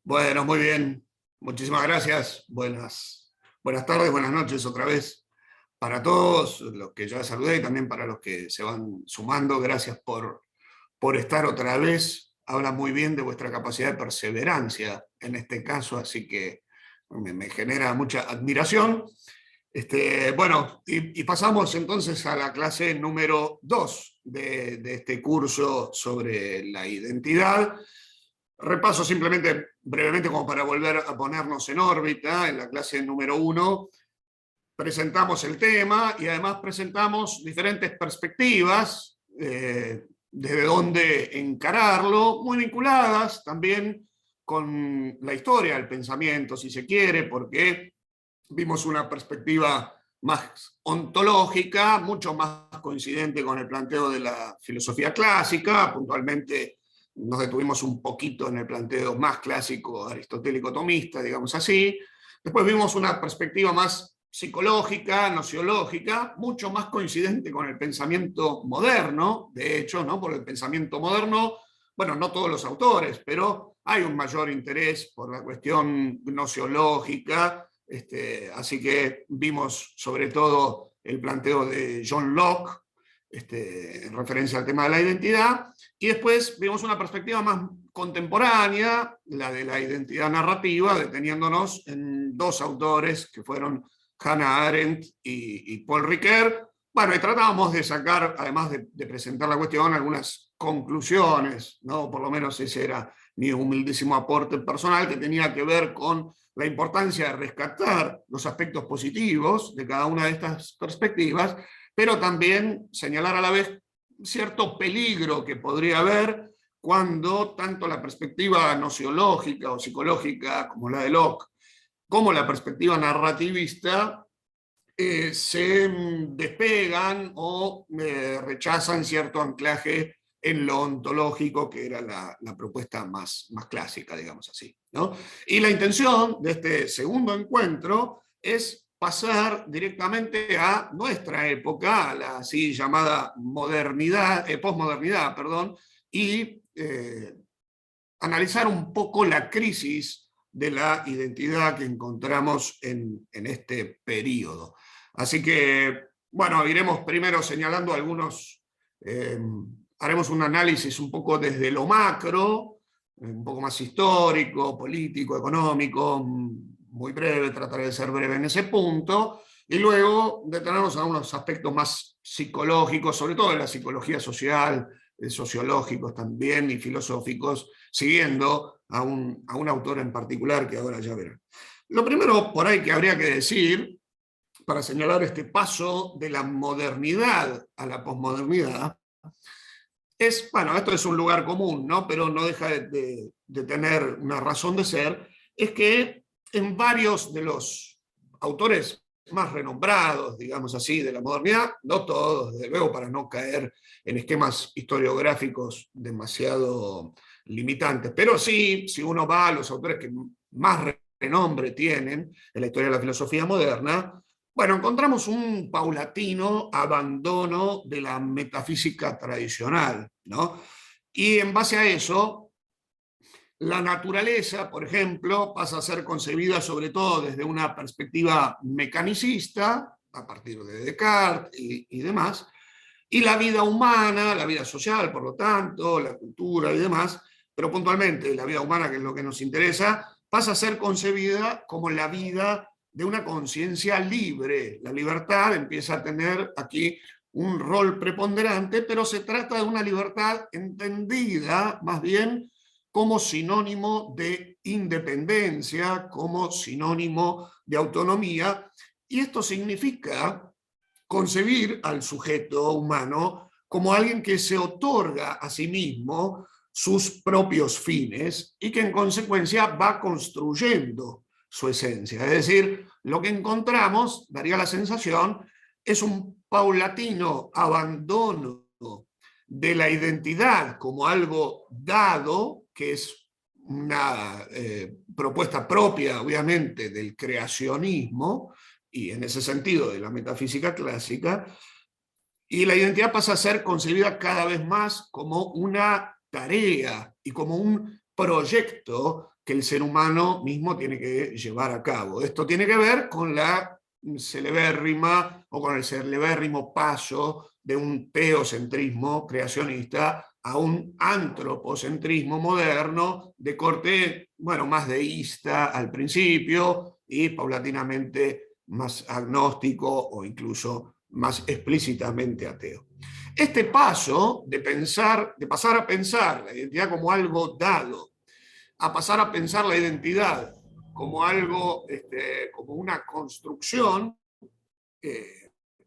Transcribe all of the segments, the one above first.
Bueno, muy bien. Muchísimas gracias. Buenas tardes, buenas noches otra vez para todos los que ya saludé y también para los que se van sumando. Gracias por estar otra vez. Habla muy bien de vuestra capacidad de perseverancia en este caso, así que me genera mucha admiración. Bueno, y pasamos entonces a la clase número 2 de este curso sobre la identidad. Repaso simplemente brevemente como para volver a ponernos en órbita. En la clase número 1 presentamos el tema y además presentamos diferentes perspectivas desde dónde encararlo, muy vinculadas también con la historia del pensamiento, si se quiere, porque vimos una perspectiva más ontológica, mucho más coincidente con el planteo de la filosofía clásica. Puntualmente nos detuvimos un poquito en el planteo más clásico aristotélico-tomista, digamos así. Después vimos una perspectiva más psicológica, nociológica, mucho más coincidente con el pensamiento moderno, de hecho, ¿no? Por el pensamiento moderno, bueno, no todos los autores, pero hay un mayor interés por la cuestión nociológica. Así que vimos sobre todo el planteo de John Locke, en referencia al tema de la identidad, y después vimos una perspectiva más contemporánea, la de la identidad narrativa, deteniéndonos en dos autores que fueron Hannah Arendt y Paul Ricoeur. Bueno, y tratábamos de sacar, además de presentar la cuestión, algunas conclusiones, ¿no? Por lo menos ese era mi humildísimo aporte personal, que tenía que ver con la importancia de rescatar los aspectos positivos de cada una de estas perspectivas, pero también señalar a la vez cierto peligro que podría haber cuando tanto la perspectiva nociológica o psicológica como la de Locke, como la perspectiva narrativista, se despegan o rechazan cierto anclaje en lo ontológico, que era la propuesta más clásica, digamos así, ¿no? Y la intención de este segundo encuentro es pasar directamente a nuestra época, a la así llamada modernidad, posmodernidad, perdón, y analizar un poco la crisis de la identidad que encontramos en este periodo. Así que, bueno, iremos primero señalando algunos, haremos un análisis un poco desde lo macro, un poco más histórico, político, económico, muy breve, trataré de ser breve en ese punto, y luego detenernos a unos aspectos más psicológicos, sobre todo de la psicología social, sociológicos también y filosóficos, siguiendo a un autor en particular que ahora ya verán. Lo primero por ahí que habría que decir, para señalar este paso de la modernidad a la posmodernidad, es, bueno, esto es un lugar común, ¿no? Pero no deja de tener una razón de ser, es que en varios de los autores más renombrados, digamos así, de la modernidad, no todos, desde luego, para no caer en esquemas historiográficos demasiado limitantes, pero sí, si uno va a los autores que más renombre tienen en la historia de la filosofía moderna, bueno, encontramos un paulatino abandono de la metafísica tradicional, ¿no? Y en base a eso, la naturaleza, por ejemplo, pasa a ser concebida sobre todo desde una perspectiva mecanicista, a partir de Descartes y demás, y la vida humana, la vida social, por lo tanto, la cultura y demás, pero puntualmente la vida humana, que es lo que nos interesa, pasa a ser concebida como la vida de una conciencia libre. La libertad empieza a tener aquí un rol preponderante, pero se trata de una libertad entendida más bien como sinónimo de independencia, como sinónimo de autonomía, y esto significa concebir al sujeto humano como alguien que se otorga a sí mismo sus propios fines y que en consecuencia va construyendo su esencia. Es decir, lo que encontramos, daría la sensación, es un paulatino abandono de la identidad como algo dado, que es una propuesta propia, obviamente, del creacionismo, y en ese sentido de la metafísica clásica, y la identidad pasa a ser concebida cada vez más como una tarea y como un proyecto que el ser humano mismo tiene que llevar a cabo. Esto tiene que ver con la celebérrima o con el celebérrimo paso de un teocentrismo creacionista a un antropocentrismo moderno de corte, bueno, más deísta al principio y paulatinamente más agnóstico o incluso más explícitamente ateo. Este paso de pasar a pensar la identidad como algo dado, a pasar a pensar la identidad como algo, como una construcción,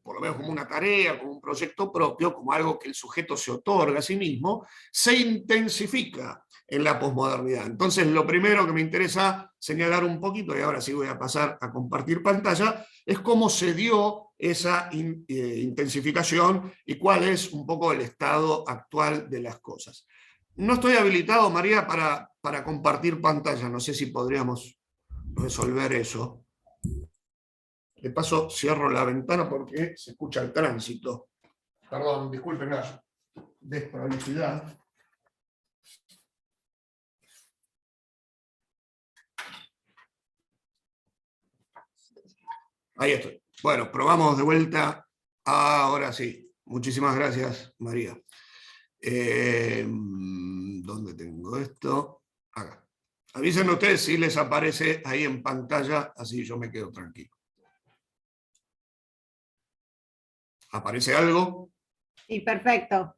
por lo menos como una tarea, como un proyecto propio, como algo que el sujeto se otorga a sí mismo, se intensifica en la posmodernidad. Entonces, lo primero que me interesa señalar un poquito, y ahora sí voy a pasar a compartir pantalla, es cómo se dio esa intensificación y cuál es un poco el estado actual de las cosas. No estoy habilitado, María, para compartir pantalla. No sé si podríamos resolver eso. De paso, cierro la ventana porque se escucha el tránsito. Perdón, disculpen la desprolijidad. Ahí estoy. Bueno, probamos de vuelta. Ahora sí. Muchísimas gracias, María. ¿Dónde tengo esto? Acá. Avísenme ustedes si les aparece ahí en pantalla, así yo me quedo tranquilo. ¿Aparece algo? Sí, perfecto.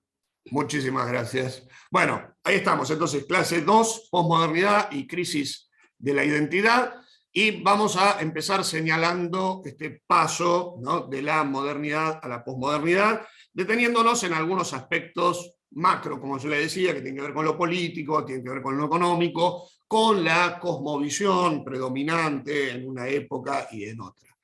Muchísimas gracias. Bueno, ahí estamos. Entonces, clase 2, posmodernidad y crisis de la identidad. Y vamos a empezar señalando este paso, ¿no?, de la modernidad a la posmodernidad, deteniéndonos en algunos aspectos macro, como yo le decía, que tienen que ver con lo político, tienen que ver con lo económico, con la cosmovisión predominante en una época y en otra.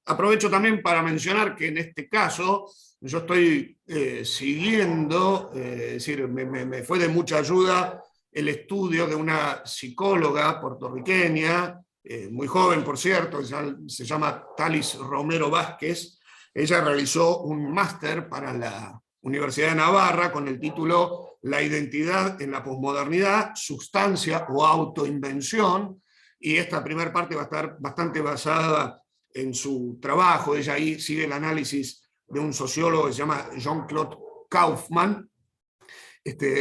Aprovecho también para mencionar que en este caso yo estoy siguiendo, es decir, me fue de mucha ayuda el estudio de una psicóloga puertorriqueña, muy joven por cierto, se llama Thalis Romero Vázquez. Ella realizó un máster para la Universidad de Navarra con el título La identidad en la posmodernidad, sustancia o autoinvención, y esta primera parte va a estar bastante basada en su trabajo. Ella ahí sigue el análisis de un sociólogo que se llama Jean-Claude Kaufmann.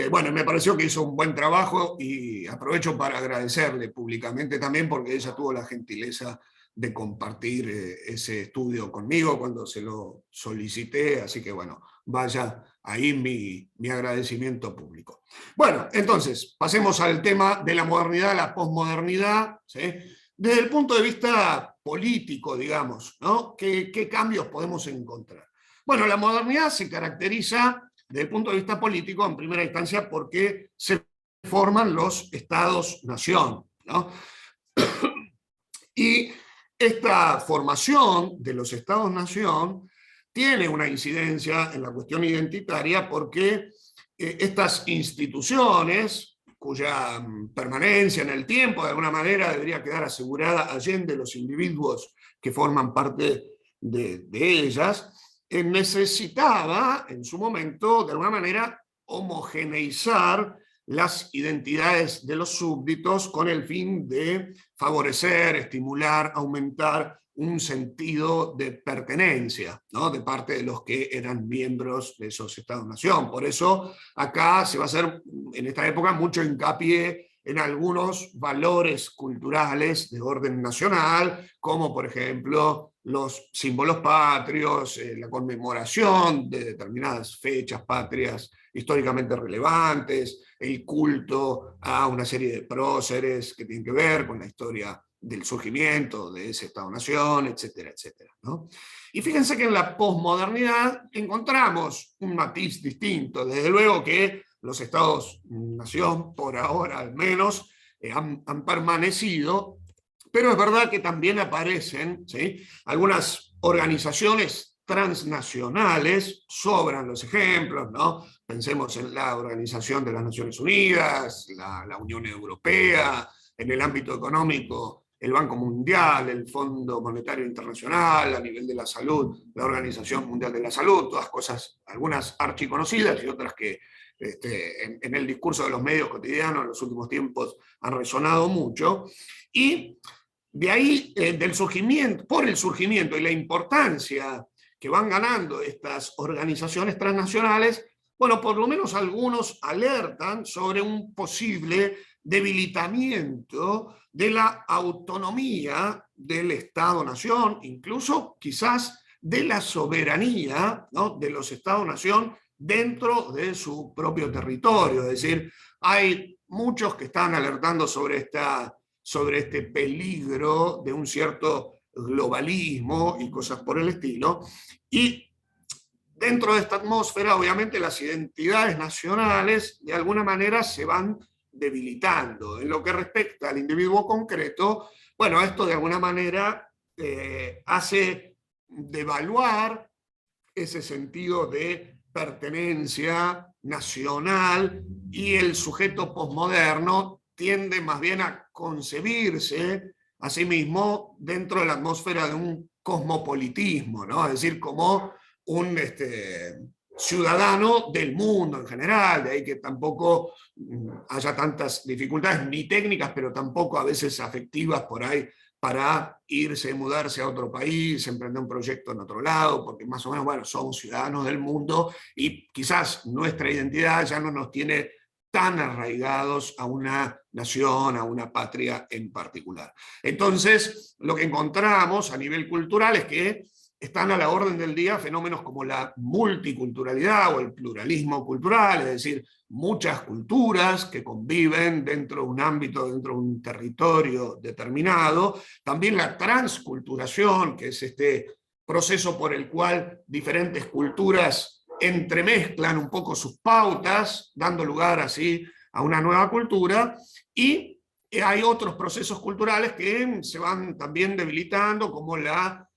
Bueno, me pareció que hizo un buen trabajo y aprovecho para agradecerle públicamente también porque ella tuvo la gentileza de compartir ese estudio conmigo cuando se lo solicité, así que bueno, vaya ahí mi agradecimiento público. Bueno, entonces, pasemos al tema de la modernidad, la posmodernidad, ¿sí?, desde el punto de vista político, digamos, ¿no? ¿Qué cambios podemos encontrar? Bueno, la modernidad se caracteriza desde el punto de vista político, en primera instancia, porque se forman los estados-nación, ¿no? Y esta formación de los estados-nación tiene una incidencia en la cuestión identitaria porque estas instituciones, cuya permanencia en el tiempo de alguna manera debería quedar asegurada allende los individuos que forman parte de ellas, necesitaba en su momento de alguna manera homogeneizar las identidades de los súbditos con el fin de favorecer, estimular, aumentar un sentido de pertenencia, ¿no?, de parte de los que eran miembros de esos estados-nación. Por eso acá se va a hacer en esta época mucho hincapié en algunos valores culturales de orden nacional, como por ejemplo los símbolos patrios, la conmemoración de determinadas fechas patrias históricamente relevantes, el culto a una serie de próceres que tienen que ver con la historia del surgimiento de ese Estado-nación, etcétera, etcétera, ¿no? Y fíjense que en la posmodernidad encontramos un matiz distinto. Desde luego que los Estados-nación, por ahora al menos, han permanecido, pero es verdad que también aparecen, ¿sí?, algunas organizaciones transnacionales, sobran los ejemplos, ¿no? Pensemos en la Organización de las Naciones Unidas, la Unión Europea, en el ámbito económico, el Banco Mundial, el Fondo Monetario Internacional, a nivel de la salud, la Organización Mundial de la Salud, todas cosas, algunas archiconocidas y otras que en el discurso de los medios cotidianos en los últimos tiempos han resonado mucho, y de ahí, por el surgimiento y la importancia que van ganando estas organizaciones transnacionales, bueno, por lo menos algunos alertan sobre un posible debilitamiento de la autonomía del Estado-Nación, incluso quizás de la soberanía, ¿no?, de los Estados-Nación dentro de su propio territorio. Es decir, hay muchos que están alertando sobre este peligro de un cierto globalismo y cosas por el estilo. Y dentro de esta atmósfera, obviamente, las identidades nacionales de alguna manera se van debilitando. En lo que respecta al individuo concreto, bueno, esto de alguna manera hace devaluar ese sentido de pertenencia nacional, y el sujeto posmoderno tiende más bien a concebirse a sí mismo dentro de la atmósfera de un cosmopolitismo, ¿no? Es decir, como un ciudadano del mundo en general, de ahí que tampoco haya tantas dificultades ni técnicas, pero tampoco a veces afectivas por ahí, para irse, mudarse a otro país, emprender un proyecto en otro lado, porque más o menos, bueno, somos ciudadanos del mundo y quizás nuestra identidad ya no nos tiene tan arraigados a una nación, a una patria en particular. Entonces, lo que encontramos a nivel cultural es que están a la orden del día fenómenos como la multiculturalidad o el pluralismo cultural, es decir, muchas culturas que conviven dentro de un ámbito, dentro de un territorio determinado. También la transculturación, que es este proceso por el cual diferentes culturas entremezclan un poco sus pautas, dando lugar así a una nueva cultura. Y hay otros procesos culturales que se van también debilitando, como la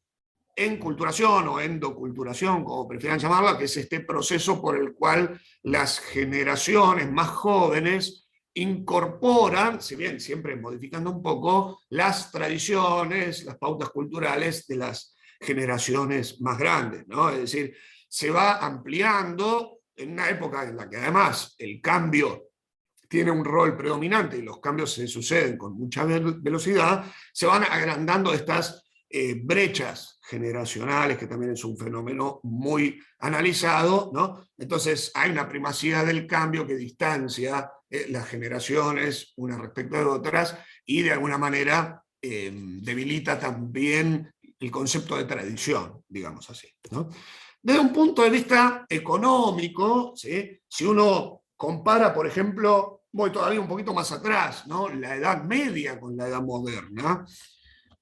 enculturación o endoculturación, como prefieran llamarla, que es este proceso por el cual las generaciones más jóvenes incorporan, si bien siempre modificando un poco, las tradiciones, las pautas culturales de las generaciones más grandes, ¿no? Es decir, se va ampliando en una época en la que además el cambio tiene un rol predominante y los cambios se suceden con mucha velocidad, se van agrandando estas brechas generacionales, que también es un fenómeno muy analizado, ¿no? Entonces hay una primacía del cambio que distancia las generaciones unas respecto de otras, y de alguna manera debilita también el concepto de tradición, digamos así, ¿no? Desde un punto de vista económico, ¿sí?, si uno compara, por ejemplo, voy todavía un poquito más atrás, ¿no?, la Edad Media con la Edad Moderna.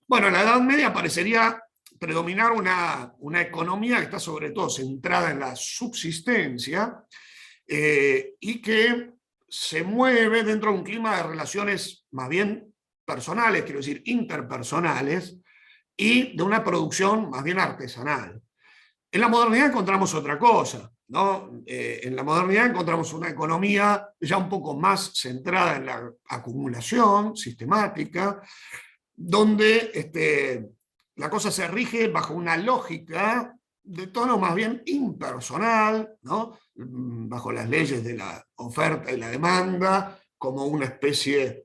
Bueno, en la Edad Media parecería predominar una economía que está sobre todo centrada en la subsistencia y que se mueve dentro de un clima de relaciones más bien personales, quiero decir, interpersonales, y de una producción más bien artesanal. En la modernidad encontramos otra cosa, ¿no? En la modernidad encontramos una economía ya un poco más centrada en la acumulación sistemática, donde la cosa se rige bajo una lógica de tono más bien impersonal, ¿no?, bajo las leyes de la oferta y la demanda, como una especie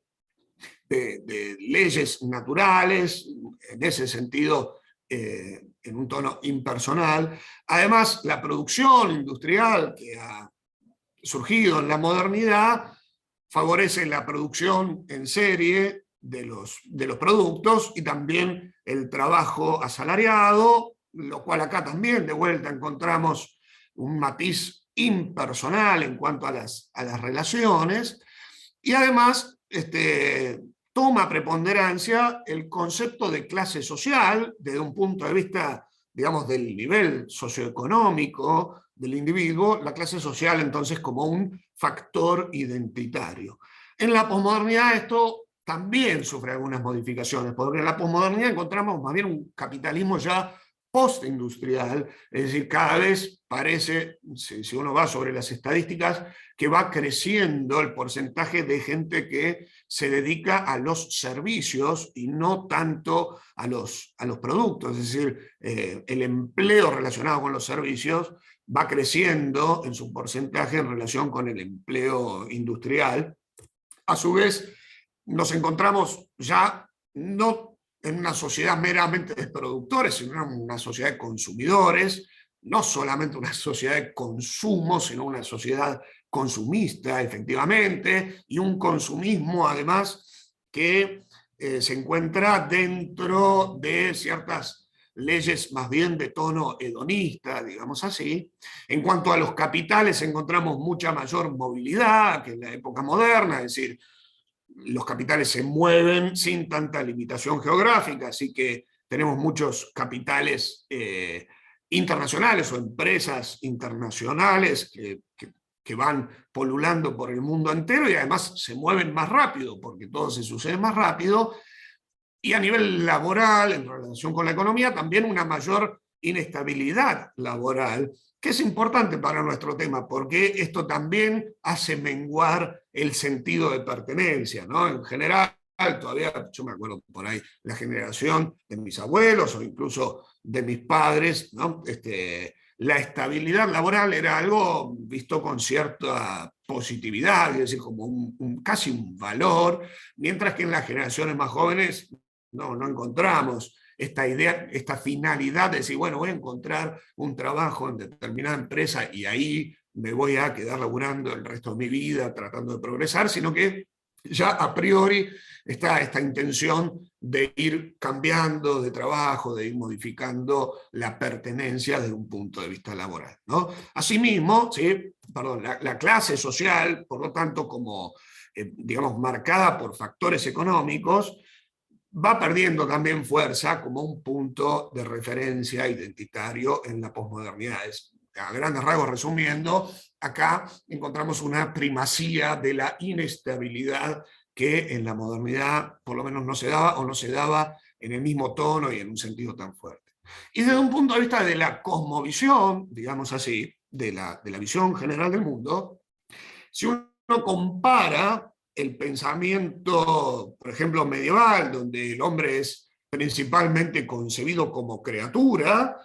de leyes naturales, en ese sentido, en un tono impersonal. Además, la producción industrial que ha surgido en la modernidad favorece la producción en serie de los productos y también el trabajo asalariado, lo cual acá también de vuelta encontramos un matiz impersonal en cuanto a las relaciones, y además toma preponderancia el concepto de clase social desde un punto de vista, digamos, del nivel socioeconómico del individuo, la clase social entonces como un factor identitario. En la posmodernidad esto también sufre algunas modificaciones, porque en la posmodernidad encontramos más bien un capitalismo ya postindustrial, es decir, cada vez parece, si uno va sobre las estadísticas, que va creciendo el porcentaje de gente que se dedica a los servicios y no tanto a los productos, es decir, el empleo relacionado con los servicios va creciendo en su porcentaje en relación con el empleo industrial. A su vez, nos encontramos ya no en una sociedad meramente de productores, sino en una sociedad de consumidores, no solamente una sociedad de consumo, sino una sociedad consumista, efectivamente, y un consumismo además que se encuentra dentro de ciertas leyes más bien de tono hedonista, digamos así. En cuanto a los capitales, encontramos mucha mayor movilidad que en la época moderna, es decir, los capitales se mueven sin tanta limitación geográfica, así que tenemos muchos capitales internacionales o empresas internacionales que van polulando por el mundo entero y además se mueven más rápido, porque todo se sucede más rápido, y a nivel laboral, en relación con la economía, también una mayor inestabilidad laboral, que es importante para nuestro tema, porque esto también hace menguar el sentido de pertenencia, ¿no? En general, todavía, yo me acuerdo por ahí, la generación de mis abuelos o incluso de mis padres, ¿no? La estabilidad laboral era algo visto con cierta positividad, es decir, como casi un valor, mientras que en las generaciones más jóvenes no encontramos esta idea, esta finalidad de decir, bueno, voy a encontrar un trabajo en determinada empresa y ahí me voy a quedar laburando el resto de mi vida tratando de progresar, sino que ya a priori está esta intención de ir cambiando de trabajo, de ir modificando la pertenencia desde un punto de vista laboral, ¿no? Asimismo, ¿sí? Perdón, la clase social, por lo tanto, como digamos, marcada por factores económicos, va perdiendo también fuerza como un punto de referencia identitario en la posmodernidad. A grandes rasgos resumiendo, acá encontramos una primacía de la inestabilidad que en la modernidad por lo menos no se daba o no se daba en el mismo tono y en un sentido tan fuerte. Y desde un punto de vista de la cosmovisión, digamos así, de la visión general del mundo, si uno compara el pensamiento, por ejemplo, medieval, donde el hombre es principalmente concebido como criatura,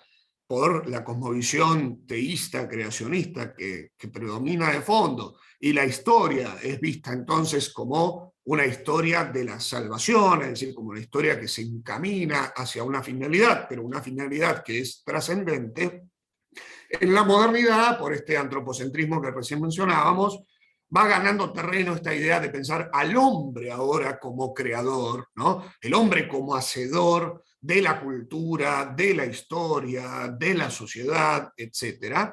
por la cosmovisión teísta, creacionista que predomina de fondo, y la historia es vista entonces como una historia de la salvación, es decir, como una historia que se encamina hacia una finalidad, pero una finalidad que es trascendente. En la modernidad, por este antropocentrismo que recién mencionábamos, va ganando terreno esta idea de pensar al hombre ahora como creador, ¿no? El hombre como hacedor de la cultura, de la historia, de la sociedad, etc.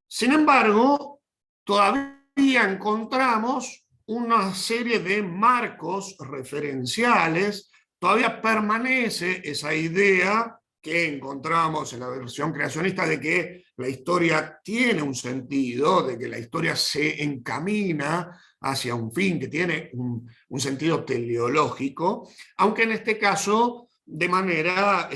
Sin embargo, todavía encontramos una serie de marcos referenciales, todavía permanece esa idea que encontramos en la versión creacionista de que la historia tiene un sentido, de que la historia se encamina hacia un fin, que tiene un sentido teleológico, aunque en este caso de manera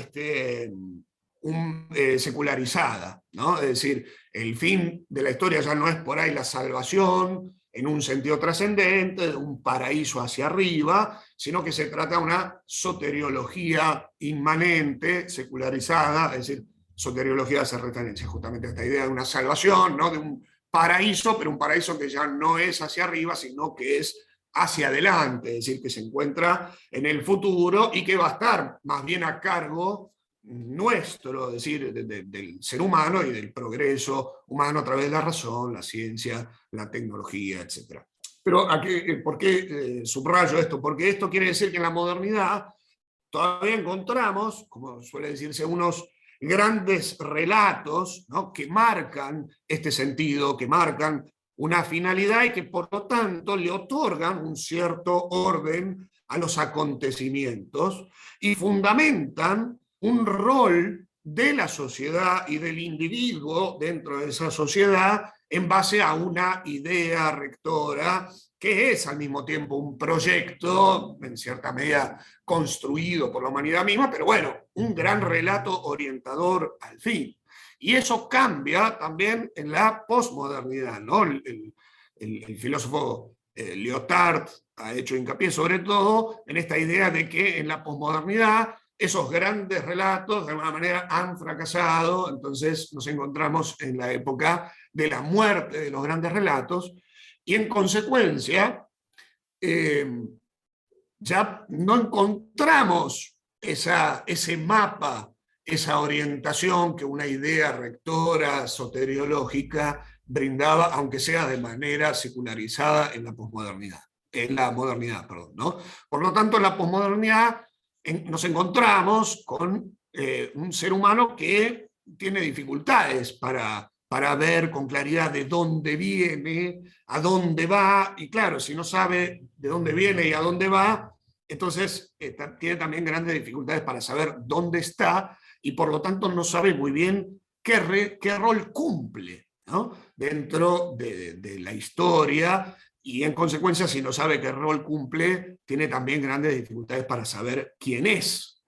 secularizada, ¿no? Es decir, el fin de la historia ya no es por ahí la salvación en un sentido trascendente, de un paraíso hacia arriba, sino que se trata de una soteriología inmanente, secularizada, es decir, soteriología hace referencia justamente a esta idea de una salvación, ¿no? De un paraíso, pero un paraíso que ya no es hacia arriba, sino que es hacia adelante, es decir, que se encuentra en el futuro y que va a estar más bien a cargo nuestro, es decir, del ser humano y del progreso humano a través de la razón, la ciencia, la tecnología, etc. Pero aquí, ¿por qué subrayo esto? Porque esto quiere decir que en la modernidad todavía encontramos, como suele decirse, unos grandes relatos, ¿no? Que marcan este sentido, que marcan una finalidad y que por lo tanto le otorgan un cierto orden a los acontecimientos y fundamentan un rol de la sociedad y del individuo dentro de esa sociedad en base a una idea rectora que es al mismo tiempo un proyecto, en cierta medida construido por la humanidad misma, pero bueno, un gran relato orientador al fin. Y eso cambia también en la posmodernidad, ¿no? El filósofo Lyotard ha hecho hincapié sobre todo en esta idea de que en la posmodernidad esos grandes relatos de alguna manera han fracasado, entonces nos encontramos en la época de la muerte de los grandes relatos, y en consecuencia ya no encontramos ese mapa, esa orientación que una idea rectora soteriológica brindaba, aunque sea de manera secularizada en la posmodernidad, en la modernidad, perdón, ¿no? Por lo tanto, en la posmodernidad nos encontramos con un ser humano que tiene dificultades para ver con claridad de dónde viene, a dónde va, y claro, si no sabe de dónde viene y a dónde va, entonces tiene también grandes dificultades para saber dónde está, y por lo tanto no sabe muy bien qué rol cumple, ¿no? Dentro de la historia, y en consecuencia, si no sabe qué rol cumple, tiene también grandes dificultades para saber quién es.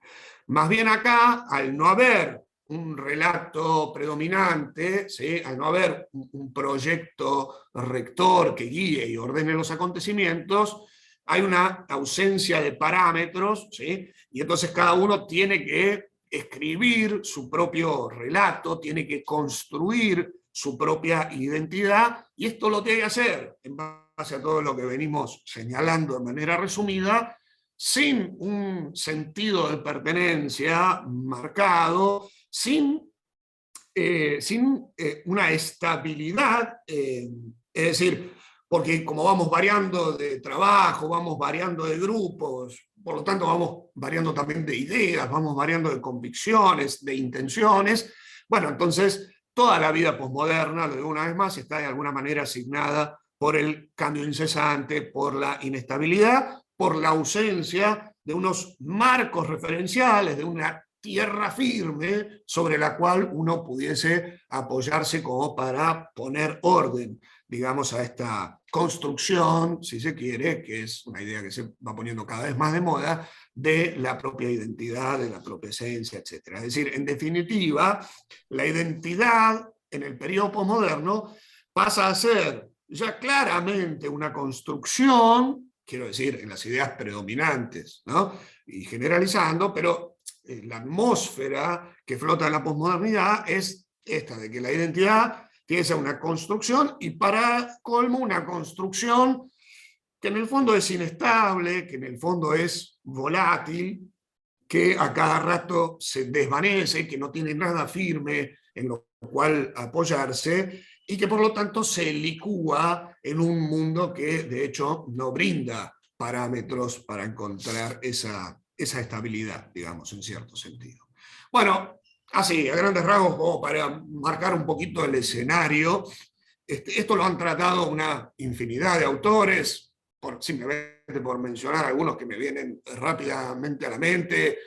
Más bien acá, al no haber un relato predominante, ¿sí? Al no haber un proyecto rector que guíe y ordene los acontecimientos, hay una ausencia de parámetros, ¿sí? Y entonces cada uno tiene que escribir su propio relato, tiene que construir su propia identidad, y esto lo tiene que hacer en base a todo lo que venimos señalando de manera resumida, sin un sentido de pertenencia marcado, sin una estabilidad, es decir, porque como vamos variando de trabajo, vamos variando de grupos, por lo tanto vamos variando también de ideas, vamos variando de convicciones, de intenciones, bueno, entonces toda la vida posmoderna, lo digo una vez más, está de alguna manera asignada por el cambio incesante, por la inestabilidad, por la ausencia de unos marcos referenciales, de una tierra firme sobre la cual uno pudiese apoyarse como para poner orden, digamos, a esta construcción, si se quiere, que es una idea que se va poniendo cada vez más de moda, de la propia identidad, de la propia esencia, etc. Es decir, en definitiva, la identidad en el periodo posmoderno pasa a ser ya claramente una construcción, quiero decir, en las ideas predominantes, ¿no? Y generalizando, pero la atmósfera que flota en la posmodernidad es esta, de que la identidad tiene que ser una construcción, y para colmo una construcción que en el fondo es inestable, que en el fondo es volátil, que a cada rato se desvanece, que no tiene nada firme en lo cual apoyarse, y que por lo tanto se licúa en un mundo que de hecho no brinda parámetros para encontrar esa estabilidad, digamos, en cierto sentido. Bueno, así, a grandes rasgos, como para marcar un poquito el escenario, esto lo han tratado una infinidad de autores, simplemente por mencionar algunos que me vienen rápidamente a la mente,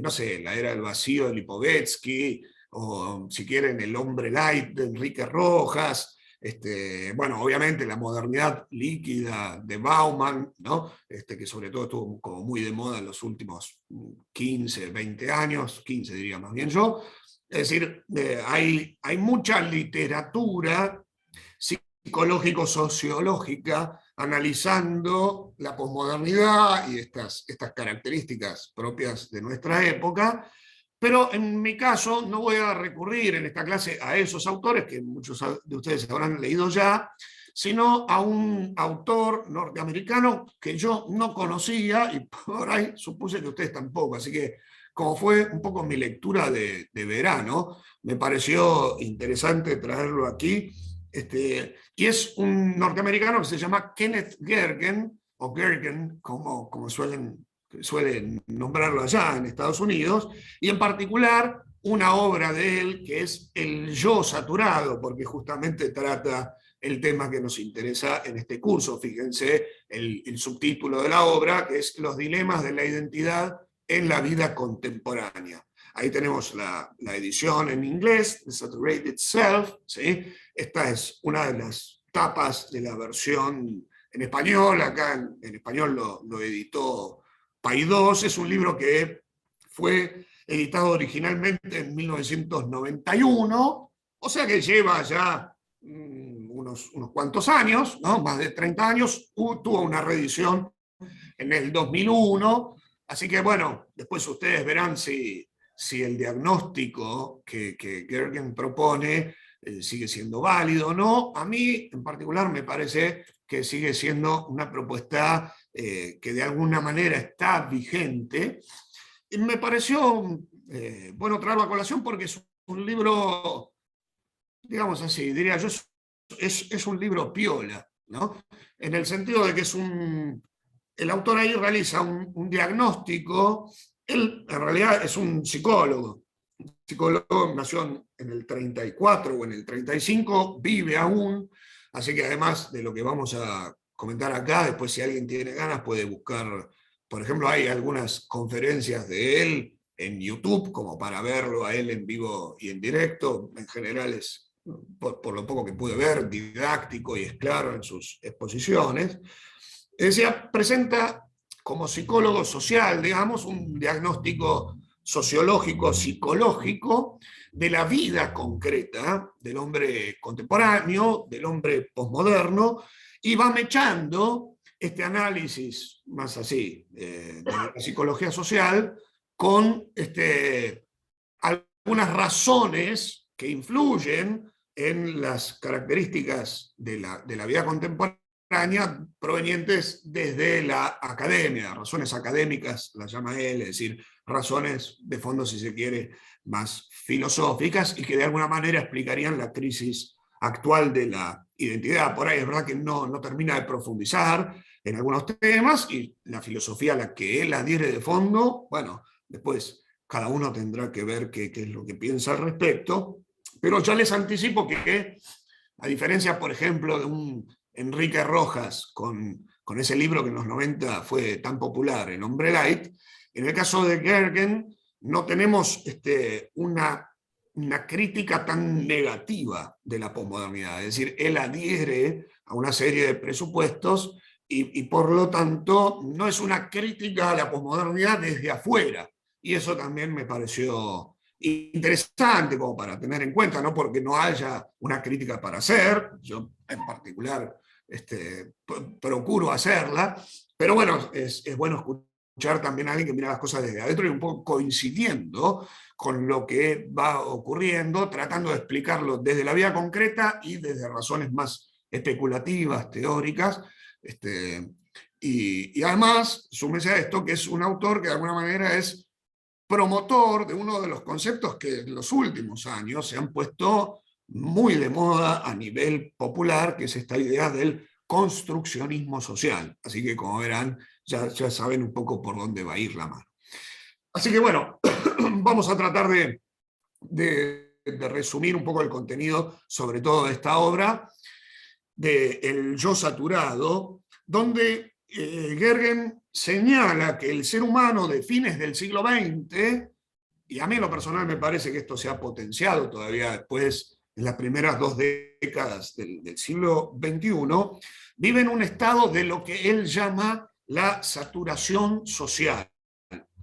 no sé, La era del vacío de Lipovetsky, o si quieren El hombre light de Enrique Rojas, bueno, obviamente La modernidad líquida de Bauman, ¿no? Que sobre todo estuvo como muy de moda en los últimos 15, 20 años, 15 diría más bien yo. Es decir, hay mucha literatura psicológico-sociológica analizando la posmodernidad y estas características propias de nuestra época, pero en mi caso no voy a recurrir en esta clase a esos autores, que muchos de ustedes habrán leído ya, sino a un autor norteamericano que yo no conocía, y por ahí supuse que ustedes tampoco, así que como fue un poco mi lectura de verano, me pareció interesante traerlo aquí. Y es un norteamericano que se llama Kenneth Gergen, o Gergen, como suelen nombrarlo allá en Estados Unidos, y en particular una obra de él que es El yo saturado, porque justamente trata el tema que nos interesa en este curso. Fíjense el subtítulo de la obra, que es Los dilemas de la identidad en la vida contemporánea. Ahí tenemos la edición en inglés, The Saturated Self, ¿sí? Esta es una de las tapas de la versión en español. Acá en español lo editó Paidós. Es un libro que fue editado originalmente en 1991, o sea que lleva ya unos cuantos años, ¿no? Más de 30 años. Tuvo una reedición en el 2001, Así que bueno, después ustedes verán si el diagnóstico que Gergen propone sigue siendo válido o no. A mí en particular me parece que sigue siendo una propuesta que de alguna manera está vigente. Y me pareció bueno traerlo a colación porque es un libro, digamos así, diría yo, es un libro piola, ¿no? En el sentido de que el autor ahí realiza un diagnóstico. Él en realidad es un psicólogo. Psicólogo, nació en el 34 o en el 35, vive aún, así que además de lo que vamos a comentar acá, después si alguien tiene ganas puede buscar, por ejemplo, hay algunas conferencias de él en YouTube, como para verlo a él en vivo y en directo. En general es, por lo poco que pude ver, didáctico y es claro en sus exposiciones. Es decir, presenta como psicólogo social, digamos, un diagnóstico sociológico, psicológico de la vida concreta del hombre contemporáneo, del hombre posmoderno, y va mechando este análisis más así de la psicología social con algunas razones que influyen en las características de la vida contemporánea provenientes desde la academia, razones académicas, las llama él, es decir, razones de fondo, si se quiere, más filosóficas y que de alguna manera explicarían la crisis actual de la identidad. Por ahí es verdad que no termina de profundizar en algunos temas y la filosofía a la que él adhiere de fondo, bueno, después cada uno tendrá que ver qué es lo que piensa al respecto, pero ya les anticipo que a diferencia, por ejemplo, de un Enrique Rojas con ese libro que en los 90 fue tan popular, El Hombre Light, en el caso de Gergen no tenemos una crítica tan negativa de la posmodernidad, es decir, él adhiere a una serie de presupuestos y por lo tanto no es una crítica a la posmodernidad desde afuera, y eso también me pareció interesante como para tener en cuenta, no porque no haya una crítica para hacer, yo en particular procuro hacerla, pero bueno, es bueno escuchar también a alguien que mira las cosas desde adentro y un poco coincidiendo con lo que va ocurriendo, tratando de explicarlo desde la vida concreta y desde razones más especulativas, teóricas. Y además, súmese a esto, que es un autor que de alguna manera es promotor de uno de los conceptos que en los últimos años se han puesto muy de moda a nivel popular, que es esta idea del construccionismo social. Así que, como verán, ya saben un poco por dónde va a ir la mano. Así que bueno, vamos a tratar de resumir un poco el contenido, sobre todo de esta obra, de El yo saturado, donde Gergen señala que el ser humano de fines del siglo XX, y a mí en lo personal me parece que esto se ha potenciado todavía después, en las primeras 2 décadas del siglo XXI, vive en un estado de lo que él llama la saturación social.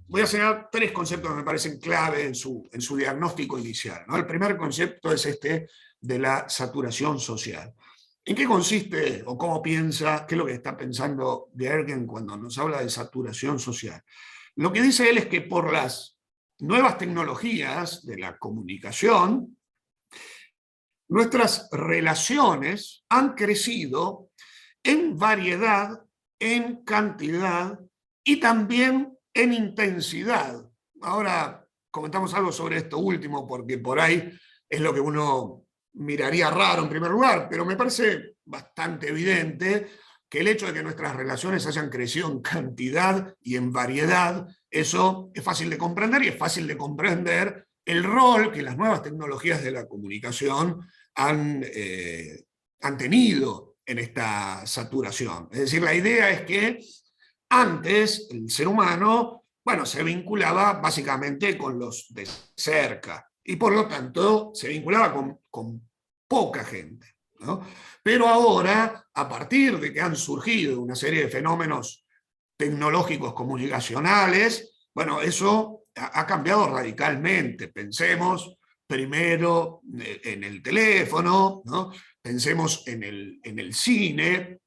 Voy a señalar 3 conceptos que me parecen clave en su diagnóstico inicial, ¿no? El primer concepto es este de la saturación social. ¿En qué consiste o cómo piensa, qué es lo que está pensando Gergen cuando nos habla de saturación social? Lo que dice él es que por las nuevas tecnologías de la comunicación, nuestras relaciones han crecido en variedad, en cantidad y también en intensidad. Ahora comentamos algo sobre esto último porque por ahí es lo que uno miraría raro en primer lugar, pero me parece bastante evidente que el hecho de que nuestras relaciones hayan crecido en cantidad y en variedad, eso es fácil de comprender, y es fácil de comprender el rol que las nuevas tecnologías de la comunicación han tenido en esta saturación. Es decir, la idea es que antes el ser humano, bueno, se vinculaba básicamente con los de cerca y por lo tanto se vinculaba con poca gente, ¿no? Pero ahora, a partir de que han surgido una serie de fenómenos tecnológicos comunicacionales, bueno, eso ha cambiado radicalmente. Pensemos primero en el teléfono, ¿no? Pensemos en el cine,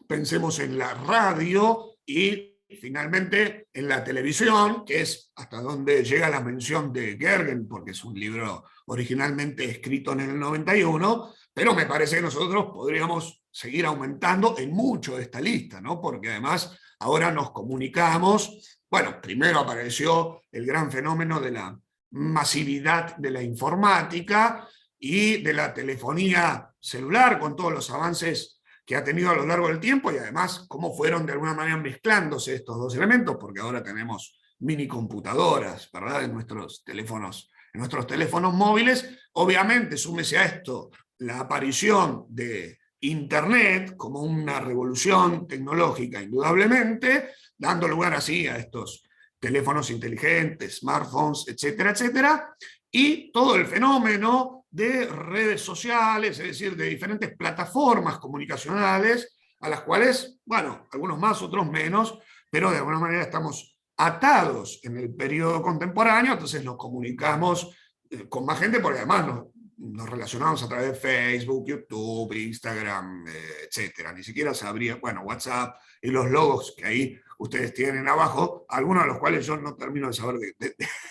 pensemos en la radio y finalmente en la televisión, que es hasta donde llega la mención de Gergen, porque es un libro originalmente escrito en el 91, pero me parece que nosotros podríamos seguir aumentando en mucho esta lista, ¿no? Porque además ahora nos comunicamos. Bueno, primero apareció el gran fenómeno de la masividad de la informática y de la telefonía celular, con todos los avances que ha tenido a lo largo del tiempo, y además cómo fueron de alguna manera mezclándose estos dos elementos, porque ahora tenemos mini computadoras, ¿verdad?, en nuestros teléfonos móviles. Obviamente, súmese a esto la aparición de Internet como una revolución tecnológica, indudablemente, dando lugar así a estos teléfonos inteligentes, smartphones, etcétera, etcétera, y todo el fenómeno de redes sociales, es decir, de diferentes plataformas comunicacionales, a las cuales, bueno, algunos más, otros menos, pero de alguna manera estamos atados en el periodo contemporáneo, entonces nos comunicamos con más gente, porque además nos relacionamos a través de Facebook, YouTube, Instagram, etcétera. Ni siquiera sabría, bueno, WhatsApp y los logos que ahí ustedes tienen abajo, algunos de los cuales yo no termino de saber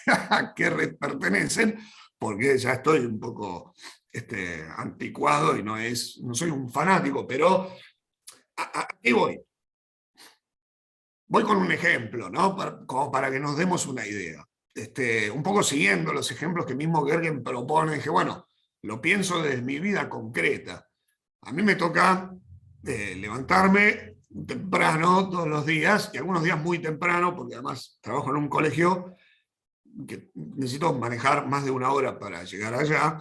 a qué red pertenecen, porque ya estoy un poco anticuado y no soy un fanático, pero ¿a qué voy? Voy con un ejemplo, ¿no? Como para que nos demos una idea. Un poco siguiendo los ejemplos que mismo Gergen propone, dije, bueno, lo pienso desde mi vida concreta. A mí me toca levantarme temprano todos los días, y algunos días muy temprano, porque además trabajo en un colegio que necesito manejar más de una hora para llegar allá.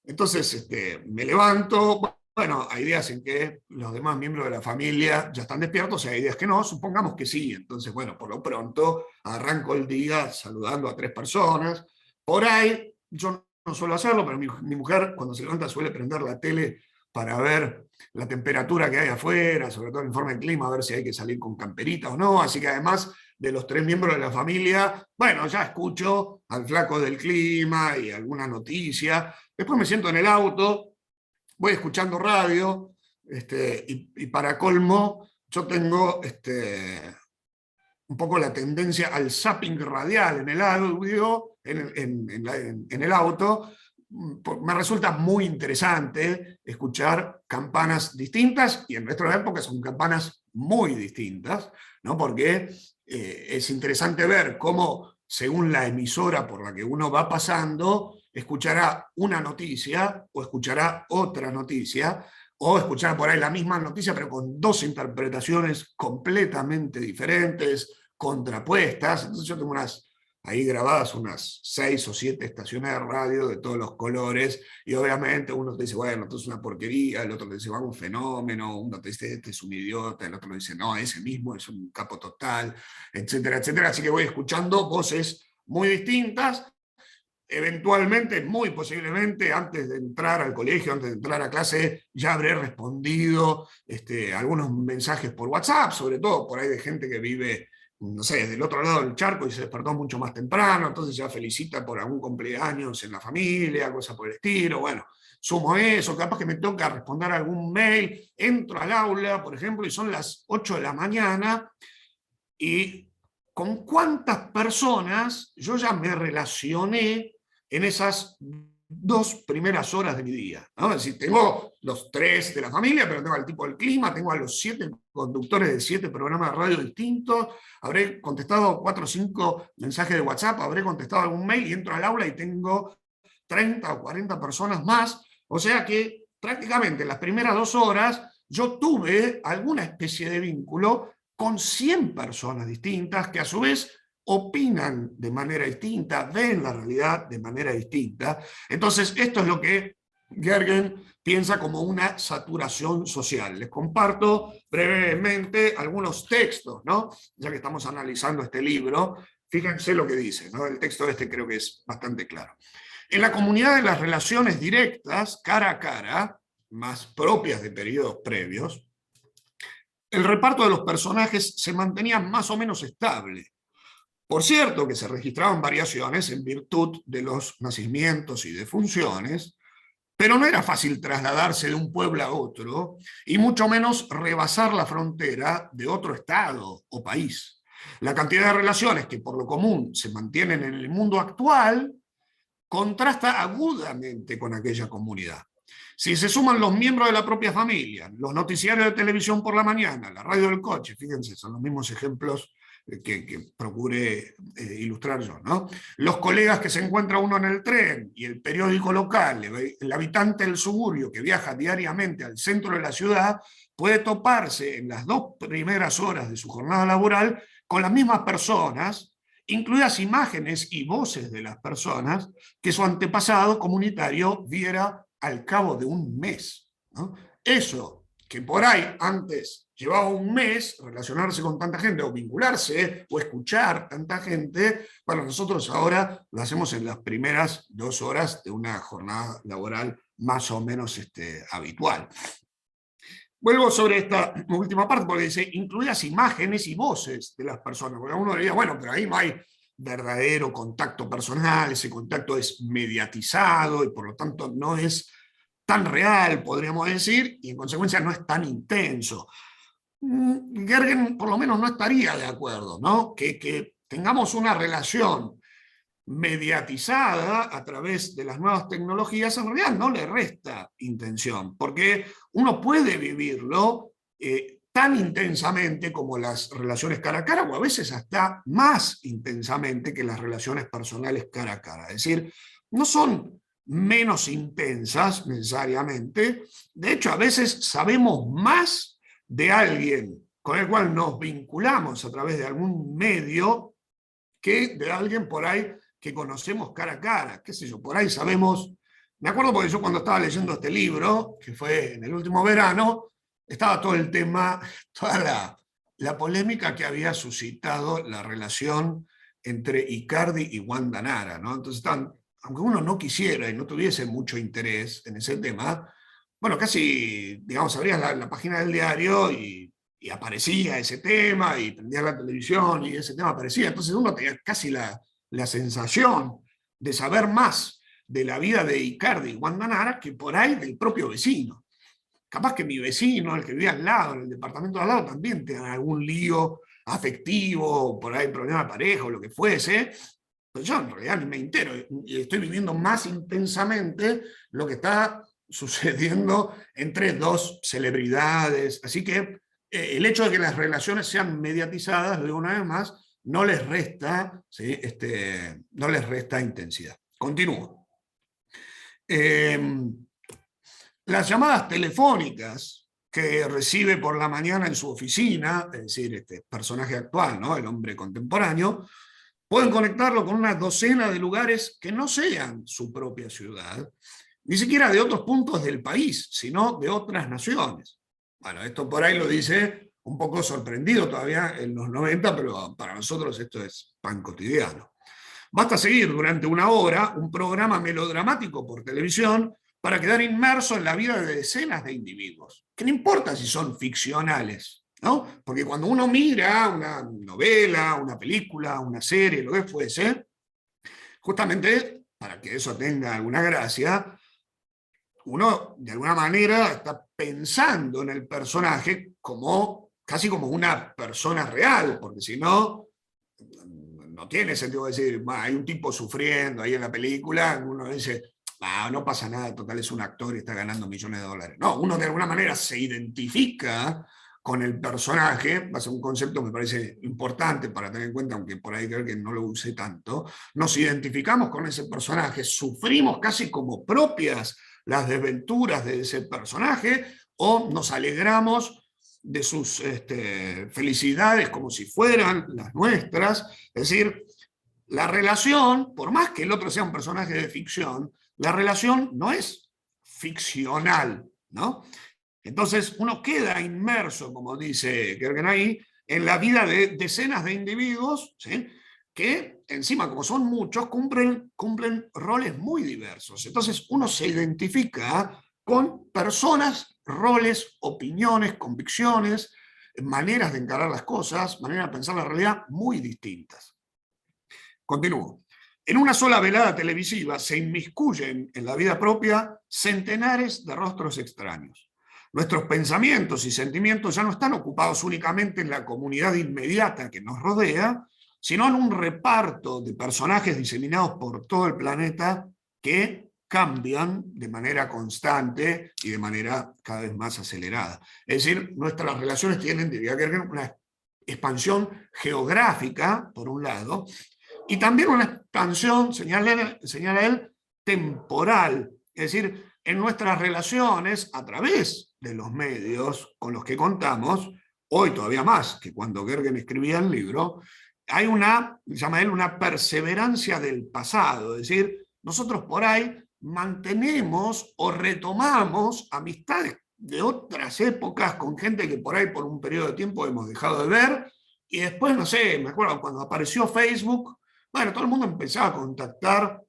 Entonces me levanto. Bueno, hay días en que los demás miembros de la familia ya están despiertos, y hay días que no, supongamos que sí. Entonces, bueno, por lo pronto arranco el día saludando a 3 personas. Por ahí, yo no suelo hacerlo, pero mi mujer cuando se levanta suele prender la tele para ver la temperatura que hay afuera, sobre todo el informe del clima, a ver si hay que salir con camperita o no. Así que además de los 3 miembros de la familia, bueno, ya escucho al flaco del clima y alguna noticia. Después me siento en el auto, voy escuchando radio, y para colmo, yo tengo un poco la tendencia al zapping radial en el audio, en el auto. Me resulta muy interesante escuchar campanas distintas, y en nuestra época son campanas muy distintas, ¿no? Porque es interesante ver cómo, según la emisora por la que uno va pasando, escuchará una noticia o escuchará otra noticia, o escuchará por ahí la misma noticia pero con 2 interpretaciones completamente diferentes, contrapuestas. Entonces yo tengo ahí grabadas unas 6 o 7 estaciones de radio de todos los colores, y obviamente uno te dice, bueno, esto es una porquería, el otro te dice, va, un fenómeno, uno te dice, este es un idiota, el otro te dice, no, ese mismo es un capo total, etcétera, etcétera. Así que voy escuchando voces muy distintas. Eventualmente, muy posiblemente, antes de entrar al colegio, antes de entrar a clase, ya habré respondido algunos mensajes por WhatsApp, sobre todo por ahí de gente que vive, no sé, del otro lado del charco y se despertó mucho más temprano, entonces ya felicita por algún cumpleaños en la familia, cosas por el estilo. Bueno, sumo eso, capaz que me toca responder algún mail, entro al aula, por ejemplo, y son las 8 de la mañana, y con cuántas personas yo ya me relacioné en esas 2 primeras horas de mi día, ¿no? Es decir, tengo los 3 de la familia, pero tengo al tipo del clima, tengo a los 7 conductores de 7 programas de radio distintos, habré contestado 4 o 5 mensajes de WhatsApp, habré contestado algún mail, y entro al aula y tengo 30 o 40 personas más. O sea que prácticamente en las primeras 2 horas yo tuve alguna especie de vínculo con 100 personas distintas, que a su vez opinan de manera distinta, ven la realidad de manera distinta. Entonces, esto es lo que Gergen piensa como una saturación social. Les comparto brevemente algunos textos, ¿no? Ya que estamos analizando este libro, fíjense lo que dice, ¿no? El texto creo que es bastante claro. En la comunidad de las relaciones directas, cara a cara, más propias de periodos previos, el reparto de los personajes se mantenía más o menos estable. Por cierto que se registraban variaciones en virtud de los nacimientos y defunciones, pero no era fácil trasladarse de un pueblo a otro, y mucho menos rebasar la frontera de otro estado o país. La cantidad de relaciones que por lo común se mantienen en el mundo actual contrasta agudamente con aquella comunidad. Si se suman los miembros de la propia familia, los noticiarios de televisión por la mañana, la radio del coche, fíjense, son los mismos ejemplos que procuré ilustrar yo, ¿no? Los colegas que se encuentra uno en el tren y el periódico local, el habitante del suburbio que viaja diariamente al centro de la ciudad, puede toparse en las 2 primeras horas de su jornada laboral con las mismas personas, incluidas imágenes y voces de las personas que su antepasado comunitario viera al cabo de un mes, ¿no? Eso, que por ahí antes llevaba un mes relacionarse con tanta gente, o vincularse, o escuchar tanta gente, bueno, nosotros ahora lo hacemos en las primeras 2 horas de una jornada laboral más o menos habitual. Vuelvo sobre esta última parte, porque dice, incluidas imágenes y voces de las personas, porque uno diría, bueno, pero ahí no hay verdadero contacto personal, ese contacto es mediatizado y por lo tanto no es tan real, podríamos decir, y en consecuencia no es tan intenso. Gergen por lo menos no estaría de acuerdo, ¿no? Que tengamos una relación mediatizada a través de las nuevas tecnologías, en realidad no le resta intención, porque uno puede vivirlo tan intensamente como las relaciones cara a cara, o a veces hasta más intensamente que las relaciones personales cara a cara. Es decir, no son menos intensas necesariamente, de hecho a veces sabemos más de alguien con el cual nos vinculamos a través de algún medio que de alguien por ahí que conocemos cara a cara, qué sé yo, por ahí sabemos. Me acuerdo porque yo cuando estaba leyendo este libro, que fue en el último verano, estaba todo el tema, toda la polémica que había suscitado la relación entre Icardi y Wanda Nara, ¿no? Entonces, aunque uno no quisiera y no tuviese mucho interés en ese tema, bueno, casi, digamos, abrías la página del diario y aparecía ese tema, y prendías la televisión y ese tema aparecía. Entonces uno tenía casi la sensación de saber más de la vida de Icardi y Wanda Nara que por ahí del propio vecino. Capaz que mi vecino, el que vivía al lado, en el departamento de al lado, también tenga algún lío afectivo, por ahí problema de pareja o lo que fuese, pero yo en realidad ni me entero y estoy viviendo más intensamente lo que está sucediendo entre 2 celebridades. Así que el hecho de que las relaciones sean mediatizadas, de una vez más, no les resta, ¿sí? No les resta intensidad. Continúo. Las llamadas telefónicas que recibe por la mañana en su oficina, es decir, este personaje actual, ¿no? El hombre contemporáneo, pueden conectarlo con una docena de lugares que no sean su propia ciudad, ni siquiera de otros puntos del país, sino de otras naciones. Bueno, esto por ahí lo dice un poco sorprendido todavía en los 90, pero para nosotros esto es pan cotidiano. Basta seguir durante una hora un programa melodramático por televisión para quedar inmerso en la vida de decenas de individuos, que no importa si son ficcionales, ¿no? Porque cuando uno mira una novela, una película, una serie, lo que fuese, justamente para que eso tenga alguna gracia, uno de alguna manera está pensando en el personaje como casi como una persona real, porque si no, no tiene sentido decir, hay un tipo sufriendo ahí en la película, uno dice, no pasa nada, total es un actor y está ganando millones de dólares. No, uno de alguna manera se identifica con el personaje, va a ser un concepto que me parece importante para tener en cuenta, aunque por ahí creo que no lo usé tanto, nos identificamos con ese personaje, sufrimos casi como propias las desventuras de ese personaje, o nos alegramos de sus felicidades como si fueran las nuestras. Es decir, la relación, por más que el otro sea un personaje de ficción, la relación no es ficcional, ¿no? Entonces uno queda inmerso, como dice Gergen ahí, en la vida de decenas de individuos, ¿sí? Que encima, como son muchos, cumplen roles muy diversos. Entonces uno se identifica con personas, roles, opiniones, convicciones, maneras de encarar las cosas, maneras de pensar la realidad muy distintas. Continúo. En una sola velada televisiva se inmiscuyen en la vida propia centenares de rostros extraños. Nuestros pensamientos y sentimientos ya no están ocupados únicamente en la comunidad inmediata que nos rodea, sino en un reparto de personajes diseminados por todo el planeta que cambian de manera constante y de manera cada vez más acelerada. Es decir, nuestras relaciones tienen, diría que, una expansión geográfica, por un lado, y también una expansión, señala él, temporal. Es decir, en nuestras relaciones, a través de los medios con los que contamos, hoy todavía más que cuando Gergen escribía el libro, hay una, llama él, una perseverancia del pasado. Es decir, nosotros por ahí mantenemos o retomamos amistades de otras épocas con gente que por ahí por un periodo de tiempo hemos dejado de ver, y después, no sé, me acuerdo cuando apareció Facebook, bueno, todo el mundo empezaba a contactar,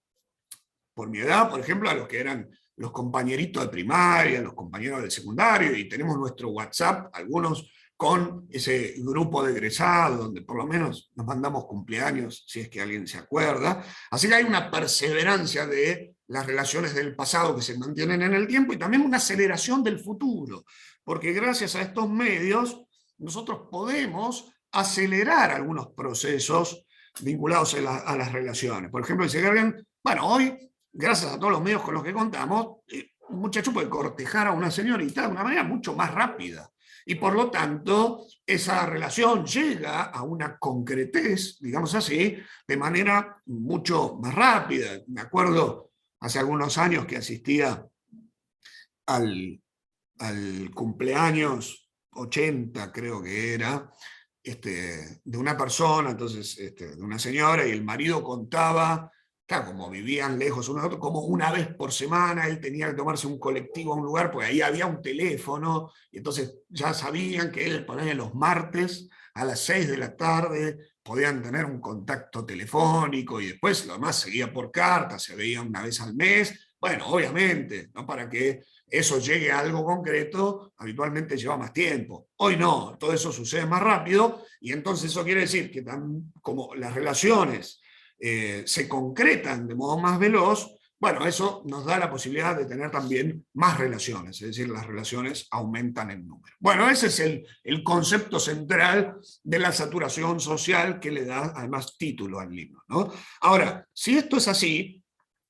por mi edad, por ejemplo, a los que eran los compañeritos de primaria, los compañeros del secundario, y tenemos nuestro WhatsApp, algunos con ese grupo de egresados, donde por lo menos nos mandamos cumpleaños, si es que alguien se acuerda. Así que hay una perseverancia de las relaciones del pasado que se mantienen en el tiempo, y también una aceleración del futuro, porque gracias a estos medios nosotros podemos acelerar algunos procesos vinculados a las relaciones. Por ejemplo, dice Gergen, bueno, hoy, gracias a todos los medios con los que contamos, un muchacho puede cortejar a una señorita de una manera mucho más rápida. Y por lo tanto, esa relación llega a una concretez, digamos así, de manera mucho más rápida. Me acuerdo hace algunos años que asistía al cumpleaños 80, creo que era, de una persona, entonces, de una señora, y el marido contaba, claro, como vivían lejos uno de otro, como una vez por semana él tenía que tomarse un colectivo a un lugar, porque ahí había un teléfono, y entonces ya sabían que él, por ahí, los martes a las 6 de la tarde podían tener un contacto telefónico, y después lo demás seguía por carta, se veía una vez al mes. Bueno, obviamente, ¿no? Para que eso llegue a algo concreto, habitualmente lleva más tiempo. Hoy no, todo eso sucede más rápido, y entonces eso quiere decir que como las relaciones se concretan de modo más veloz, bueno, eso nos da la posibilidad de tener también más relaciones, es decir, las relaciones aumentan en número. Bueno, ese es el concepto central de la saturación social, que le da además título al libro, ¿no? Ahora, si esto es así,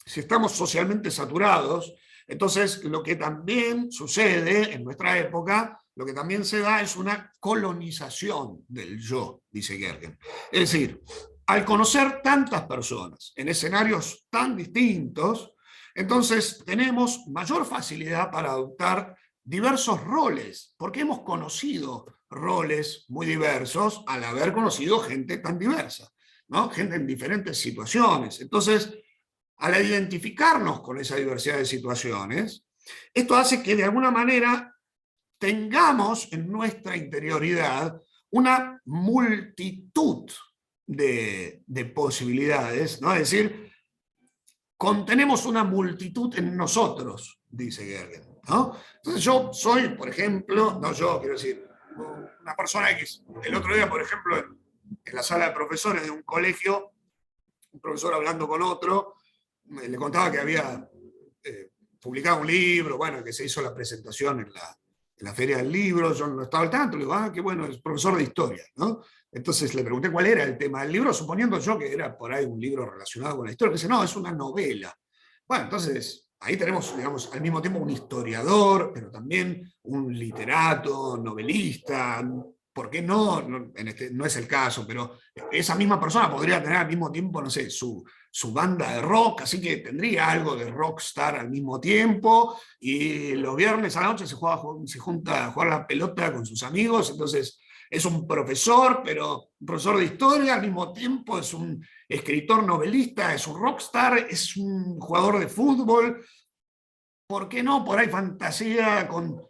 si estamos socialmente saturados, entonces lo que también sucede en nuestra época, lo que también se da es una colonización del yo, dice Gergen. Es decir, al conocer tantas personas en escenarios tan distintos, entonces tenemos mayor facilidad para adoptar diversos roles, porque hemos conocido roles muy diversos al haber conocido gente tan diversa, ¿no? Gente en diferentes situaciones. Entonces, al identificarnos con esa diversidad de situaciones, esto hace que de alguna manera tengamos en nuestra interioridad una multitud de posibilidades, ¿no? Es decir, contenemos una multitud en nosotros, dice Gergen, ¿no? Entonces yo soy, por ejemplo, no yo, quiero decir, una persona X. El otro día, por ejemplo, en la sala de profesores de un colegio, un profesor hablando con otro, le contaba que había publicado un libro, bueno, que se hizo la presentación en la Feria del Libro. Yo no estaba al tanto, le digo, qué bueno, es profesor de historia, ¿no? Entonces le pregunté cuál era el tema del libro, suponiendo yo que era por ahí un libro relacionado con la historia. Me dice, no, es una novela. Bueno, entonces ahí tenemos, digamos, al mismo tiempo un historiador, pero también un literato, novelista. ¿Por qué no? No es el caso, pero esa misma persona podría tener al mismo tiempo, no sé, su banda de rock, así que tendría algo de rockstar al mismo tiempo, y los viernes a la noche se junta a jugar la pelota con sus amigos. Entonces es un profesor, pero un profesor de historia, al mismo tiempo es un escritor novelista, es un rockstar, es un jugador de fútbol. ¿Por qué no? Por ahí fantasía con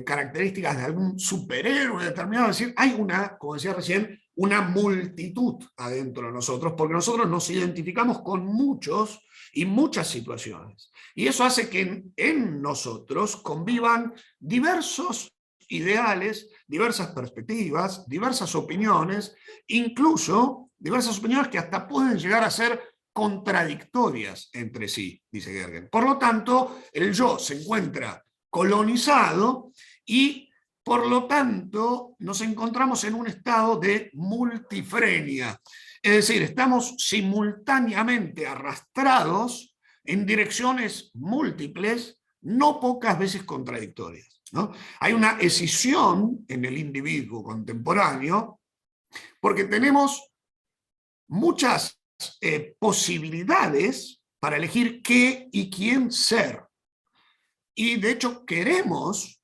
características de algún superhéroe determinado. Es decir, hay una, como decía recién, una multitud adentro de nosotros, porque nosotros nos identificamos con muchos y muchas situaciones. Y eso hace que en nosotros convivan diversos ideales, diversas perspectivas, diversas opiniones, incluso diversas opiniones que hasta pueden llegar a ser contradictorias entre sí, dice Gergen. Por lo tanto, el yo se encuentra colonizado, y por lo tanto nos encontramos en un estado de multifrenia. Es decir, estamos simultáneamente arrastrados en direcciones múltiples, no pocas veces contradictorias, ¿no? Hay una escisión en el individuo contemporáneo porque tenemos muchas posibilidades para elegir qué y quién ser. Y de hecho queremos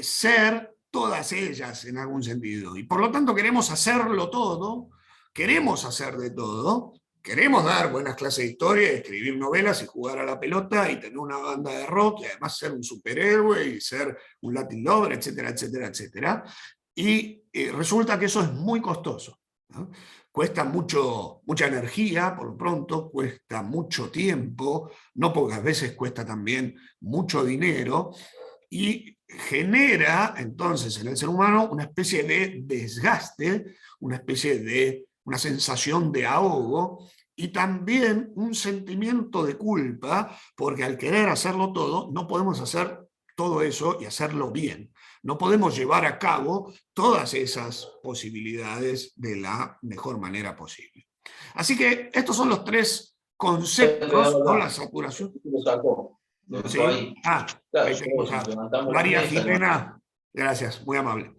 ser todas ellas en algún sentido. Y por lo tanto queremos hacerlo todo, queremos hacer de todo, queremos dar buenas clases de historia, escribir novelas y jugar a la pelota y tener una banda de rock y además ser un superhéroe y ser un Latin lover, etcétera, etcétera, etcétera. Y resulta que eso es muy costoso, ¿no? Cuesta mucha energía, por lo pronto, cuesta mucho tiempo, no pocas veces cuesta también mucho dinero, y genera entonces en el ser humano una especie de desgaste, una sensación de ahogo y también un sentimiento de culpa, porque al querer hacerlo todo, no podemos hacer todo eso y hacerlo bien. No podemos llevar a cabo todas esas posibilidades de la mejor manera posible. Así que estos son los tres conceptos, ¿no? La saturación. Lo sacó. Lo dejó ahí. ¿Sí? Ahí Claro, tenemos a levantamos la María mesa, Jimena. Gracias, muy amable.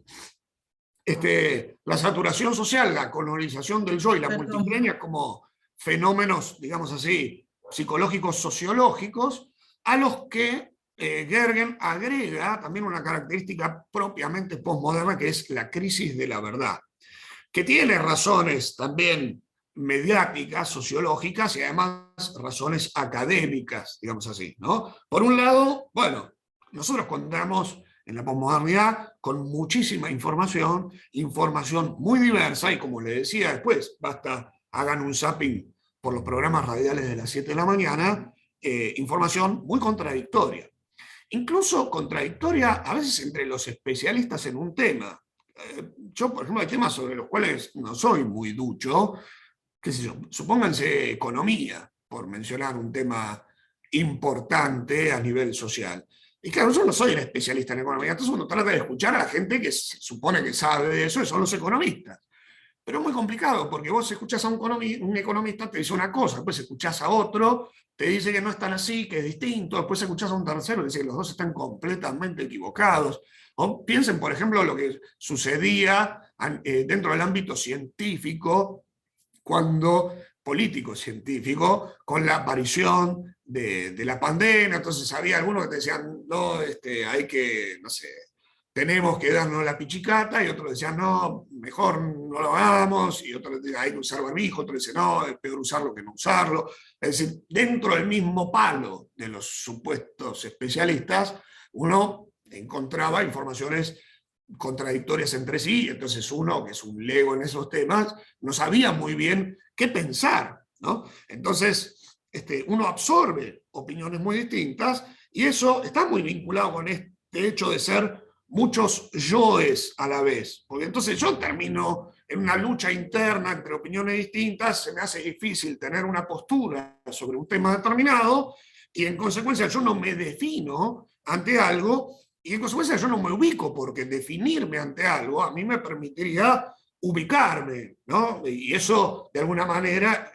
La saturación social, la colonización del yo y la multifrenia como fenómenos, digamos así, psicológicos, sociológicos, a los que Gergen agrega también una característica propiamente postmoderna, que es la crisis de la verdad, que tiene razones también mediáticas, sociológicas y además razones académicas, digamos así, ¿no? Por un lado, bueno, nosotros contamos en la posmodernidad con muchísima información, información muy diversa, y como le decía después, basta, hagan un zapping por los programas radiales de las 7 de la mañana, información muy contradictoria. Incluso contradictoria a veces entre los especialistas en un tema. Yo, por ejemplo, hay temas sobre los cuales no soy muy ducho, qué sé yo, supónganse economía, por mencionar un tema importante a nivel social. Y claro, yo no soy un especialista en economía, entonces uno trata de escuchar a la gente que se supone que sabe de eso, y son los economistas. Pero es muy complicado, porque vos escuchás a un economista, te dice una cosa, después escuchás a otro, te dice que no es tan así, que es distinto, después escuchás a un tercero, y dice que los dos están completamente equivocados. O piensen, por ejemplo, lo que sucedía dentro del ámbito científico, cuando político científico, con la aparición de la pandemia. Entonces había algunos que te decían, no, hay que, no sé, tenemos que darnos la pichicata, y otros decían, no, mejor no lo hagamos, y otros decían, hay que usar barbijo, otros decían, no, es peor usarlo que no usarlo. Es decir, dentro del mismo palo de los supuestos especialistas, uno encontraba informaciones contradictorias entre sí, entonces uno, que es un lego en esos temas, no sabía muy bien qué pensar, ¿no? Entonces, uno absorbe opiniones muy distintas, y eso está muy vinculado con este hecho de ser muchos yoes a la vez, porque entonces yo termino en una lucha interna entre opiniones distintas, se me hace difícil tener una postura sobre un tema determinado, y en consecuencia yo no me defino ante algo, y en consecuencia yo no me ubico, porque definirme ante algo a mí me permitiría ubicarme, ¿no? Y eso de alguna manera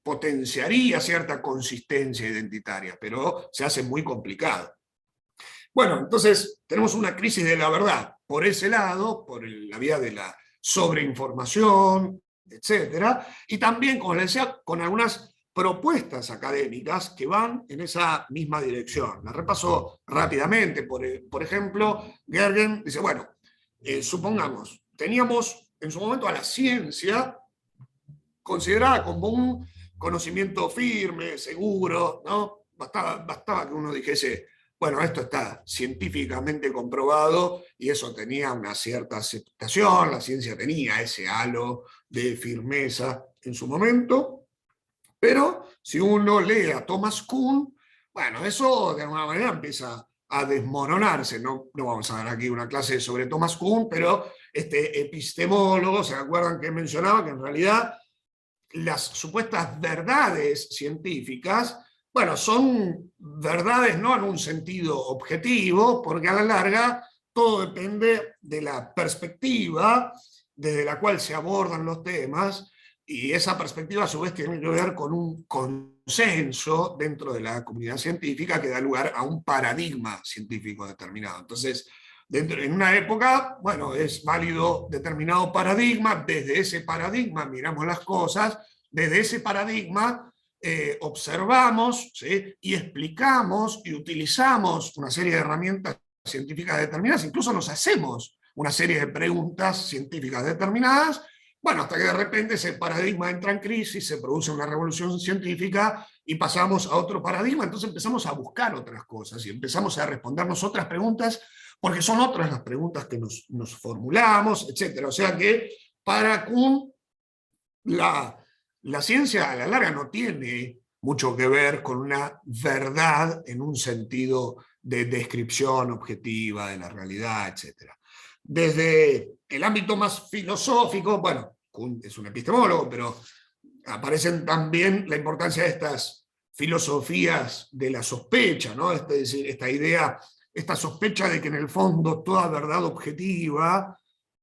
potenciaría cierta consistencia identitaria, pero se hace muy complicado. Bueno, entonces tenemos una crisis de la verdad por ese lado, por la vía de la sobreinformación, etcétera, y también, como les decía, con algunas propuestas académicas que van en esa misma dirección. La repaso rápidamente. Por ejemplo, Gergen dice, bueno, supongamos, teníamos en su momento a la ciencia considerada como un conocimiento firme, seguro, ¿no? Bastaba que uno dijese, bueno, esto está científicamente comprobado, y eso tenía una cierta aceptación, la ciencia tenía ese halo de firmeza en su momento. Pero si uno lee a Thomas Kuhn, bueno, eso de alguna manera empieza a desmoronarse. No vamos a dar aquí una clase sobre Thomas Kuhn, pero este epistemólogo, ¿se acuerdan que mencionaba que en realidad las supuestas verdades científicas, bueno, son verdades no en un sentido objetivo, porque a la larga todo depende de la perspectiva desde la cual se abordan los temas, y esa perspectiva a su vez tiene que ver con un consenso dentro de la comunidad científica que da lugar a un paradigma científico determinado. Entonces, en una época, bueno, es válido determinado paradigma, desde ese paradigma miramos las cosas, desde ese paradigma observamos, ¿sí?, y explicamos y utilizamos una serie de herramientas científicas determinadas, incluso nos hacemos una serie de preguntas científicas determinadas, bueno, hasta que de repente ese paradigma entra en crisis, se produce una revolución científica y pasamos a otro paradigma, entonces empezamos a buscar otras cosas y empezamos a respondernos otras preguntas, porque son otras las preguntas que nos formulamos, etc. O sea que para Kuhn la ciencia a la larga no tiene mucho que ver con una verdad en un sentido de descripción objetiva de la realidad, etc. Desde el ámbito más filosófico, bueno, Kuhn es un epistemólogo, pero aparecen también la importancia de estas filosofías de la sospecha, ¿no? Es decir, esta idea, esta sospecha de que en el fondo toda verdad objetiva,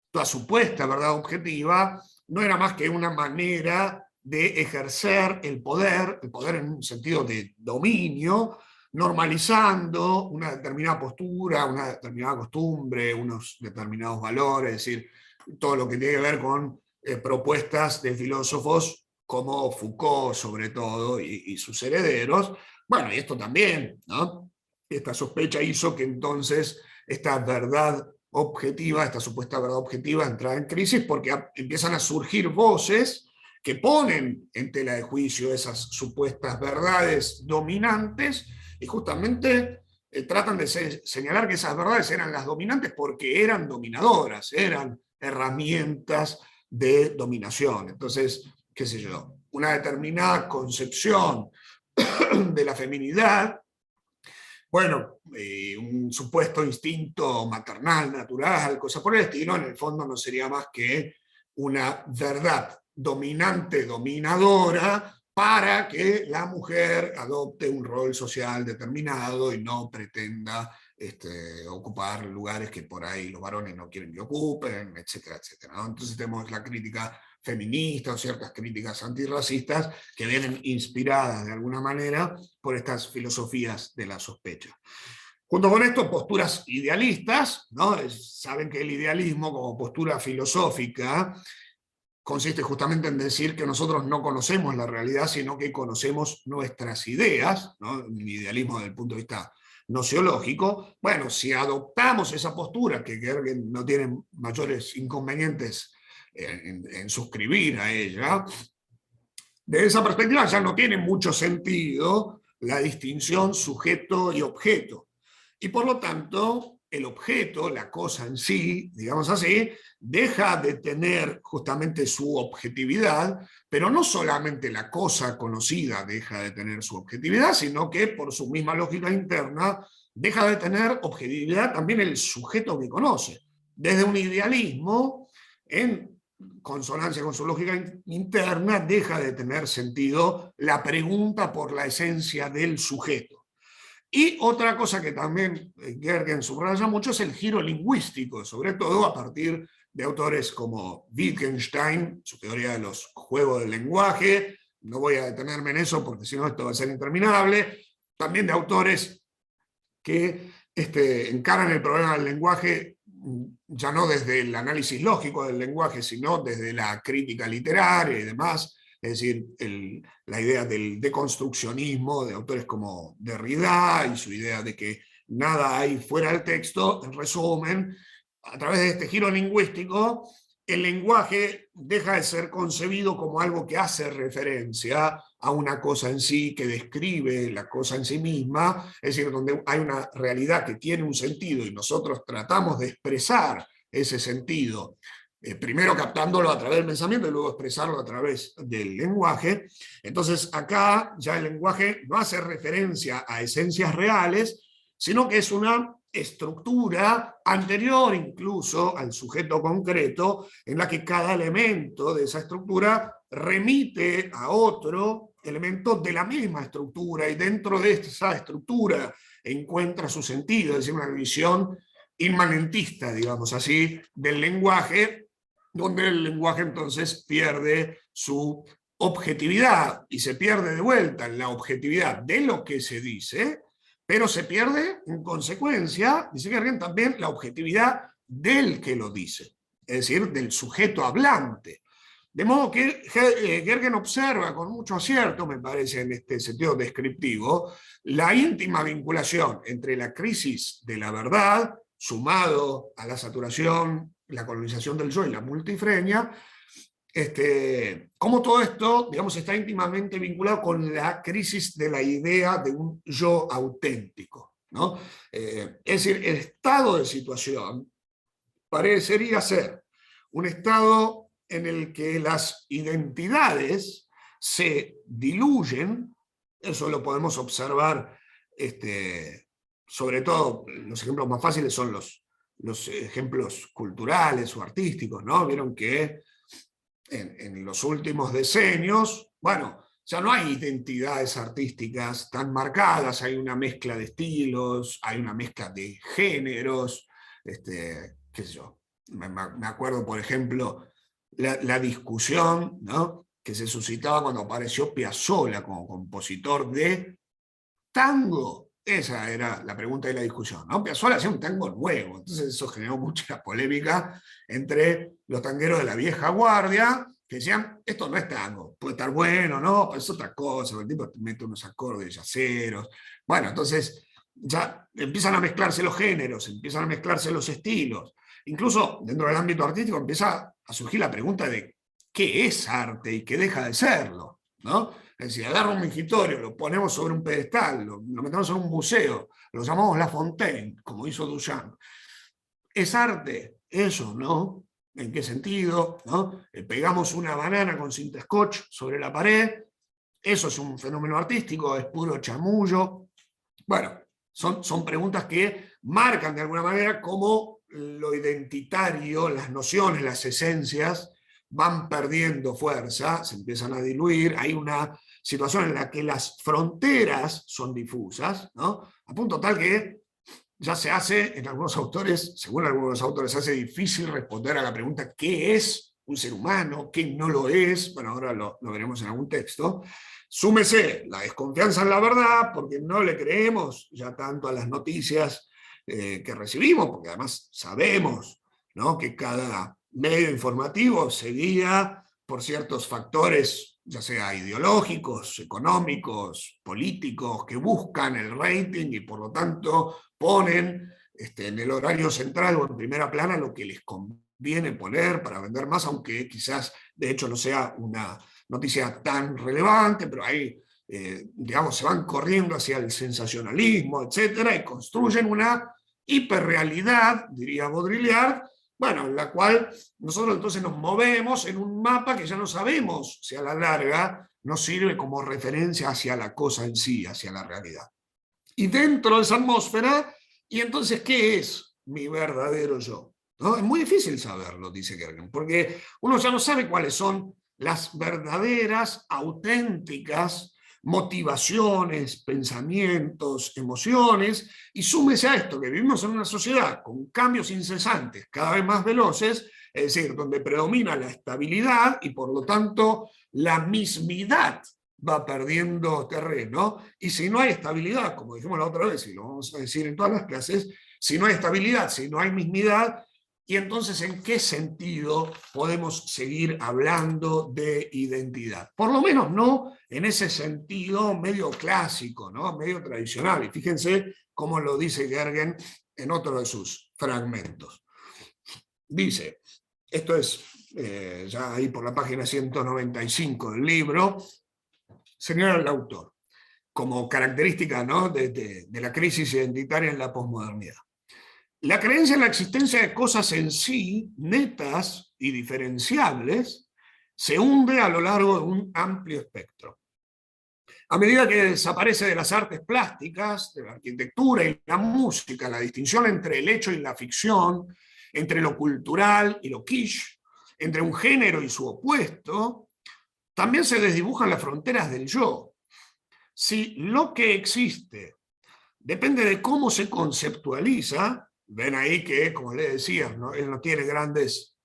toda supuesta verdad objetiva, no era más que una manera de ejercer el poder en un sentido de dominio, normalizando una determinada postura, una determinada costumbre, unos determinados valores, es decir, todo lo que tiene que ver con propuestas de filósofos como Foucault, sobre todo, y sus herederos. Bueno, y esto también, ¿no? Esta sospecha hizo que entonces esta verdad objetiva, esta supuesta verdad objetiva, entra en crisis porque empiezan a surgir voces que ponen en tela de juicio esas supuestas verdades dominantes y justamente tratan de señalar que esas verdades eran las dominantes porque eran dominadoras, eran herramientas de dominación. Entonces, qué sé yo, una determinada concepción de la feminidad, bueno, un supuesto instinto maternal, natural, cosa por el estilo, en el fondo no sería más que una verdad dominante, dominadora, para que la mujer adopte un rol social determinado y no pretenda ocupar lugares que por ahí los varones no quieren que ocupen, etcétera, etcétera, ¿no? Entonces tenemos la crítica feminista o ciertas críticas antirracistas que vienen inspiradas de alguna manera por estas filosofías de la sospecha. Junto con esto, posturas idealistas, ¿no? Saben que el idealismo como postura filosófica consiste justamente en decir que nosotros no conocemos la realidad, sino que conocemos nuestras ideas, ¿no? Un idealismo desde el punto de vista nociológico. Bueno, si adoptamos esa postura, que Gergen no tiene mayores inconvenientes en suscribir a ella, desde esa perspectiva ya no tiene mucho sentido la distinción sujeto y objeto. Y por lo tanto, el objeto, la cosa en sí, digamos así, deja de tener justamente su objetividad, pero no solamente la cosa conocida deja de tener su objetividad, sino que por su misma lógica interna deja de tener objetividad también el sujeto que conoce. Desde un idealismo, en consonancia con su lógica interna, deja de tener sentido la pregunta por la esencia del sujeto. Y otra cosa que también Gergen subraya mucho es el giro lingüístico, sobre todo a partir de autores como Wittgenstein, su teoría de los juegos del lenguaje. No voy a detenerme en eso porque si no esto va a ser interminable. También de autores que encaran el problema del lenguaje ya no desde el análisis lógico del lenguaje, sino desde la crítica literaria y demás. Es decir, la idea del deconstruccionismo de autores como Derrida y su idea de que nada hay fuera del texto. En resumen, a través de este giro lingüístico, el lenguaje deja de ser concebido como algo que hace referencia a una cosa en sí, que describe la cosa en sí misma, es decir, donde hay una realidad que tiene un sentido y nosotros tratamos de expresar ese sentido, primero captándolo a través del pensamiento y luego expresarlo a través del lenguaje. Entonces acá ya el lenguaje no hace referencia a esencias reales, sino que es una estructura anterior incluso al sujeto concreto, en la que cada elemento de esa estructura remite a otro elemento de la misma estructura, y dentro de esa estructura encuentra su sentido, es decir, una visión inmanentista, digamos así, del lenguaje, donde el lenguaje entonces pierde su objetividad y se pierde de vuelta en la objetividad de lo que se dice, pero se pierde en consecuencia, dice Gergen, también la objetividad del que lo dice, es decir, del sujeto hablante. De modo que Gergen observa con mucho acierto, me parece, en este sentido descriptivo, la íntima vinculación entre la crisis de la verdad, sumado a la saturación, la colonización del yo y la multifrenia, cómo todo esto, digamos, está íntimamente vinculado con la crisis de la idea de un yo auténtico, ¿no? Es decir, el estado de situación parecería ser un estado en el que las identidades se diluyen. Eso lo podemos observar, sobre todo, los ejemplos más fáciles son los ejemplos culturales o artísticos, ¿no? Vieron que en los últimos decenios, bueno, ya no hay identidades artísticas tan marcadas, hay una mezcla de estilos, hay una mezcla de géneros, qué sé yo. Me acuerdo, por ejemplo, la discusión, ¿no?, que se suscitaba cuando apareció Piazzolla como compositor de tango. Esa era la pregunta de la discusión, ¿no? Piazzolla hacía un tango nuevo, entonces eso generó mucha polémica entre los tangueros de la vieja guardia, que decían, esto no es tango, puede estar bueno, no, pero es otra cosa, el tipo mete unos acordes yaceros. Bueno, entonces ya empiezan a mezclarse los géneros, empiezan a mezclarse los estilos. Incluso dentro del ámbito artístico empieza a surgir la pregunta de qué es arte y qué deja de serlo, ¿no? Es decir, agarra un mingitorio, lo ponemos sobre un pedestal, lo metemos en un museo, lo llamamos La Fontaine, como hizo Duchamp. ¿Es arte? Eso, ¿no? ¿En qué sentido? ¿No? Pegamos una banana con cinta scotch sobre la pared, ¿eso es un fenómeno artístico? ¿Es puro chamullo? Bueno, son preguntas que marcan de alguna manera cómo lo identitario, las nociones, las esencias van perdiendo fuerza, se empiezan a diluir, hay una situación en la que las fronteras son difusas, ¿no? A punto tal que ya se hace, en algunos autores, según algunos autores, se hace difícil responder a la pregunta ¿qué es un ser humano? ¿Qué no lo es? Bueno, ahora lo veremos en algún texto. Súmese la desconfianza en la verdad, porque no le creemos ya tanto a las noticias que recibimos, porque además sabemos, ¿no?, que cada medio informativo se guía por ciertos factores, ya sea ideológicos, económicos, políticos, que buscan el rating y por lo tanto ponen en el horario central o en primera plana lo que les conviene poner para vender más, aunque quizás de hecho no sea una noticia tan relevante, pero ahí, digamos, se van corriendo hacia el sensacionalismo, etcétera, y construyen una hiperrealidad, diría Baudrillard, bueno, en la cual nosotros entonces nos movemos en un mapa que ya no sabemos si a la larga nos sirve como referencia hacia la cosa en sí, hacia la realidad. Y dentro de esa atmósfera, ¿y entonces qué es mi verdadero yo? ¿No? Es muy difícil saberlo, dice Gergen, porque uno ya no sabe cuáles son las verdaderas, auténticas motivaciones, pensamientos, emociones, y súmese a esto, que vivimos en una sociedad con cambios incesantes, cada vez más veloces, es decir, donde predomina la estabilidad y por lo tanto la mismidad va perdiendo terreno, y si no hay estabilidad, como dijimos la otra vez, y lo vamos a decir en todas las clases, si no hay estabilidad, si no hay mismidad, y entonces, ¿en qué sentido podemos seguir hablando de identidad? Por lo menos no en ese sentido medio clásico, ¿no?, medio tradicional. Y fíjense cómo lo dice Gergen en otro de sus fragmentos. Dice, esto es ya ahí por la página 195 del libro, señala el autor, como característica, ¿no?, de la crisis identitaria en la posmodernidad. La creencia en la existencia de cosas en sí, netas y diferenciables, se hunde a lo largo de un amplio espectro. A medida que desaparece de las artes plásticas, de la arquitectura y la música, la distinción entre el hecho y la ficción, entre lo cultural y lo kitsch, entre un género y su opuesto, también se desdibujan las fronteras del yo. Si lo que existe depende de cómo se conceptualiza, ven ahí que, como le decía, ¿no? Él no tiene grandes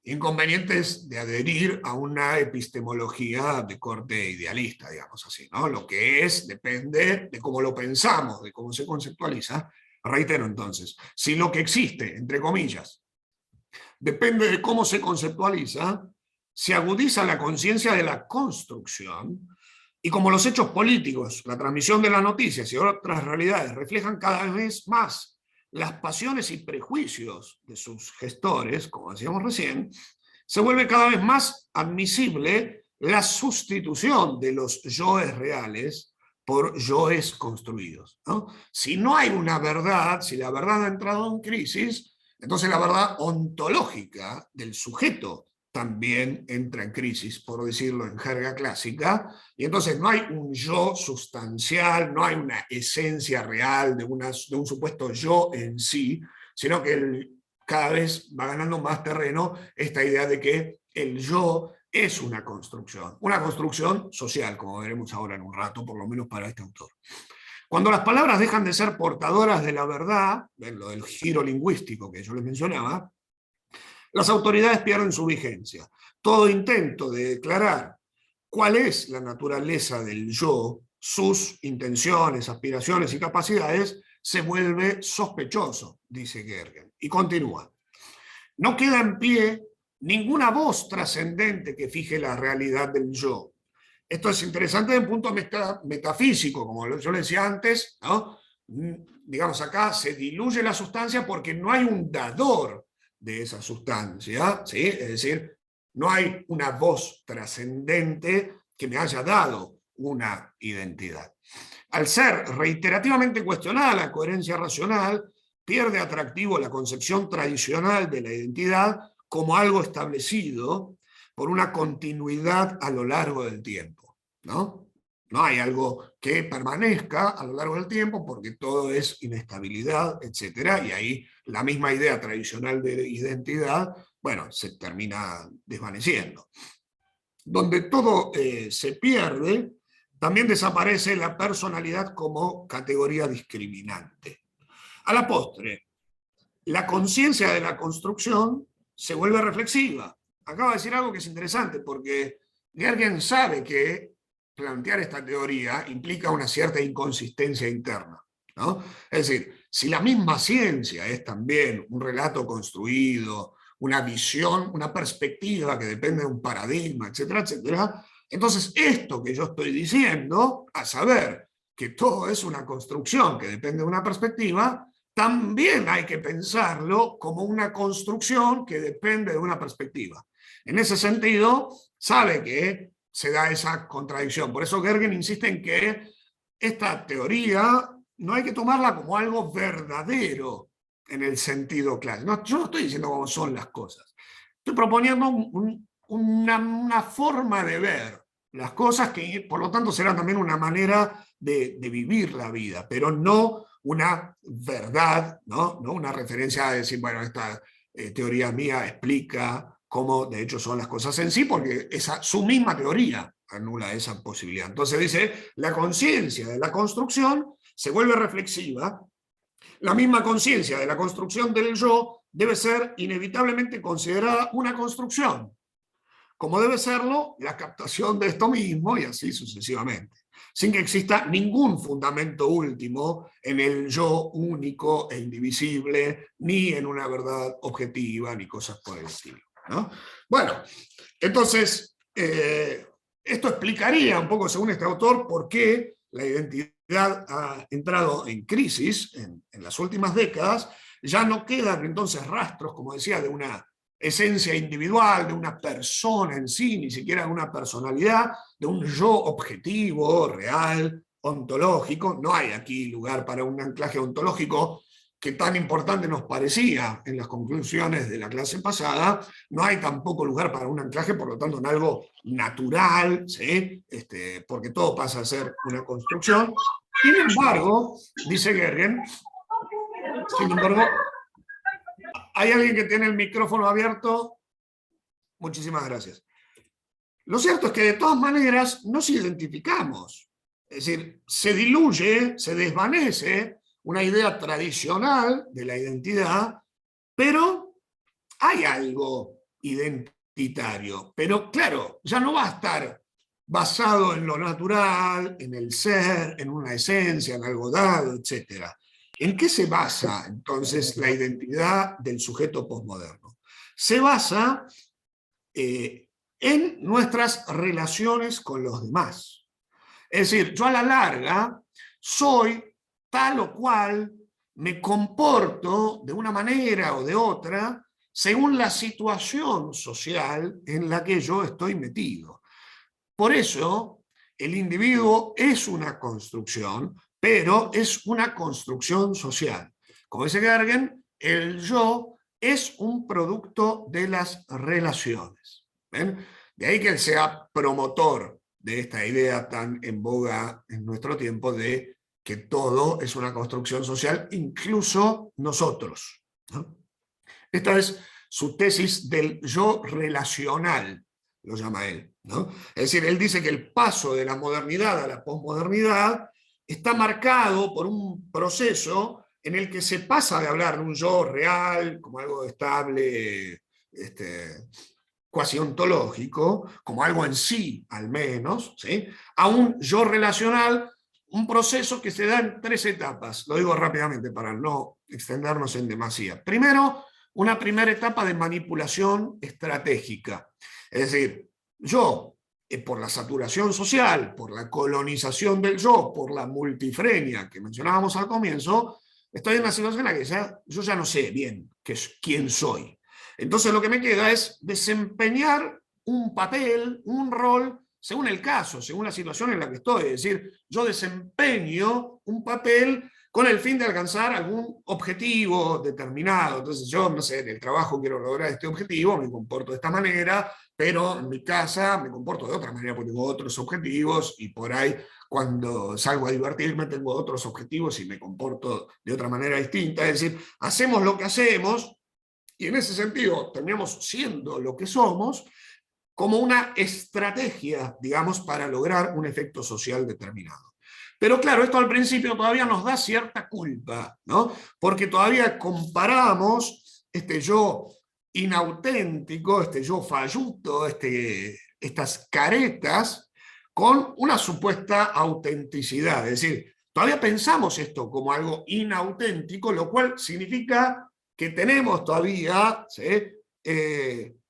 inconvenientes de adherir a una epistemología de corte idealista, digamos así, ¿no? Lo que es depende de cómo lo pensamos, de cómo se conceptualiza. Reitero entonces, si lo que existe, entre comillas, depende de cómo se conceptualiza, se agudiza la conciencia de la construcción, y como los hechos políticos, la transmisión de las noticias y otras realidades reflejan cada vez más las pasiones y prejuicios de sus gestores, como decíamos recién, se vuelve cada vez más admisible la sustitución de los yoes reales por yoes construidos, ¿no? Si no hay una verdad, si la verdad ha entrado en crisis, entonces la verdad ontológica del sujeto también entra en crisis, por decirlo en jerga clásica, y entonces no hay un yo sustancial, no hay una esencia real de un supuesto yo en sí, sino que cada vez va ganando más terreno esta idea de que el yo es una construcción social, como veremos ahora en un rato, por lo menos para este autor. Cuando las palabras dejan de ser portadoras de la verdad, ven lo del giro lingüístico que yo les mencionaba, las autoridades pierden su vigencia. Todo intento de declarar cuál es la naturaleza del yo, sus intenciones, aspiraciones y capacidades, se vuelve sospechoso, dice Gergen. Y continúa. No queda en pie ninguna voz trascendente que fije la realidad del yo. Esto es interesante desde un punto metafísico, como yo le decía antes, ¿no? Digamos, acá se diluye la sustancia porque no hay un dador de esa sustancia, ¿sí? Es decir, no hay una voz trascendente que me haya dado una identidad. Al ser reiterativamente cuestionada la coherencia racional, pierde atractivo la concepción tradicional de la identidad como algo establecido por una continuidad a lo largo del tiempo, ¿no? No hay algo que permanezca a lo largo del tiempo porque todo es inestabilidad, etc. Y ahí la misma idea tradicional de identidad, bueno, se termina desvaneciendo. Donde todo se pierde, también desaparece la personalidad como categoría discriminante. A la postre, la conciencia de la construcción se vuelve reflexiva. Acaba de decir algo que es interesante, porque Gergen sabe que plantear esta teoría implica una cierta inconsistencia interna, ¿no? Es decir, si la misma ciencia es también un relato construido, una visión, una perspectiva que depende de un paradigma, etcétera, etcétera, entonces esto que yo estoy diciendo, a saber que todo es una construcción que depende de una perspectiva, también hay que pensarlo como una construcción que depende de una perspectiva. En ese sentido, sabe que se da esa contradicción. Por eso Gergen insiste en que esta teoría no hay que tomarla como algo verdadero en el sentido clásico. No, yo no estoy diciendo cómo son las cosas. Estoy proponiendo una forma de ver las cosas que, por lo tanto, será también una manera de vivir la vida, pero no una verdad, ¿no? ¿No? Una referencia a decir, bueno, esta teoría mía explica cómo de hecho son las cosas en sí, porque su misma teoría anula esa posibilidad. Entonces dice, la conciencia de la construcción se vuelve reflexiva, la misma conciencia de la construcción del yo debe ser inevitablemente considerada una construcción, como debe serlo la captación de esto mismo y así sucesivamente, sin que exista ningún fundamento último en el yo único e indivisible, ni en una verdad objetiva, ni cosas por el estilo, ¿no? Bueno, entonces, esto explicaría un poco, según este autor, por qué la identidad ha entrado en crisis en las últimas décadas. Ya no quedan entonces rastros, como decía, de una esencia individual, de una persona en sí, ni siquiera de una personalidad, de un yo objetivo, real, ontológico. No hay aquí lugar para un anclaje ontológico que tan importante nos parecía en las conclusiones de la clase pasada. No hay tampoco lugar para un anclaje, por lo tanto, en algo natural, ¿sí? Porque todo pasa a ser una construcción. Sin embargo, dice Gergen, sin embargo, ¿hay alguien que tiene el micrófono abierto? Muchísimas gracias. Lo cierto es que de todas maneras nos identificamos. Es decir, se diluye, se desvanece una idea tradicional de la identidad, pero hay algo identitario. Pero claro, ya no va a estar basado en lo natural, en el ser, en una esencia, en algo dado, etc. ¿En qué se basa entonces la identidad del sujeto posmoderno? Se basa en nuestras relaciones con los demás. Es decir, yo a la larga soy tal o cual, me comporto de una manera o de otra según la situación social en la que yo estoy metido. Por eso, el individuo es una construcción, pero es una construcción social. Como dice Gergen, el yo es un producto de las relaciones. ¿Ven? De ahí que él sea promotor de esta idea tan en boga en nuestro tiempo de que todo es una construcción social, incluso nosotros, ¿no? Esta es su tesis del yo relacional, lo llama él, ¿no? Es decir, él dice que el paso de la modernidad a la posmodernidad está marcado por un proceso en el que se pasa de hablar de un yo real como algo estable, cuasi ontológico, como algo en sí, al menos, ¿sí?, a un yo relacional, un proceso que se da en 3 etapas. Lo digo rápidamente para no extendernos en demasía. Primero, una primera etapa de manipulación estratégica. Es decir, yo, por la saturación social, por la colonización del yo, por la multifrenia que mencionábamos al comienzo, estoy en una situación en la que yo ya no sé bien quién soy. Entonces lo que me queda es desempeñar un papel, un rol, según el caso, según la situación en la que estoy. Es decir, yo desempeño un papel con el fin de alcanzar algún objetivo determinado. Entonces yo, no sé, en el trabajo quiero lograr este objetivo, me comporto de esta manera, pero en mi casa me comporto de otra manera porque tengo otros objetivos y por ahí cuando salgo a divertirme tengo otros objetivos y me comporto de otra manera distinta. Es decir, hacemos lo que hacemos y en ese sentido terminamos siendo lo que somos como una estrategia, digamos, para lograr un efecto social determinado. Pero claro, esto al principio todavía nos da cierta culpa, ¿no? Porque todavía comparamos este yo inauténtico, este yo falluto, estas caretas, con una supuesta autenticidad. Es decir, todavía pensamos esto como algo inauténtico, lo cual significa que tenemos todavía, ¿sí?,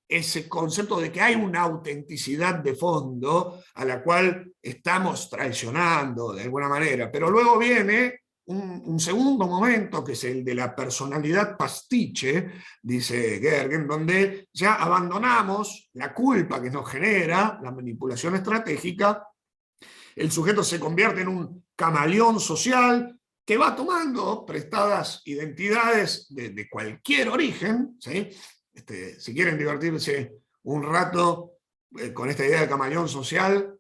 ese concepto de que hay una autenticidad de fondo a la cual estamos traicionando de alguna manera. Pero luego viene un segundo momento, que es el de la personalidad pastiche, dice Gergen, donde ya abandonamos la culpa que nos genera la manipulación estratégica. El sujeto se convierte en un camaleón social que va tomando prestadas identidades de cualquier origen, ¿sí? Si quieren divertirse un rato con esta idea de camaleón social,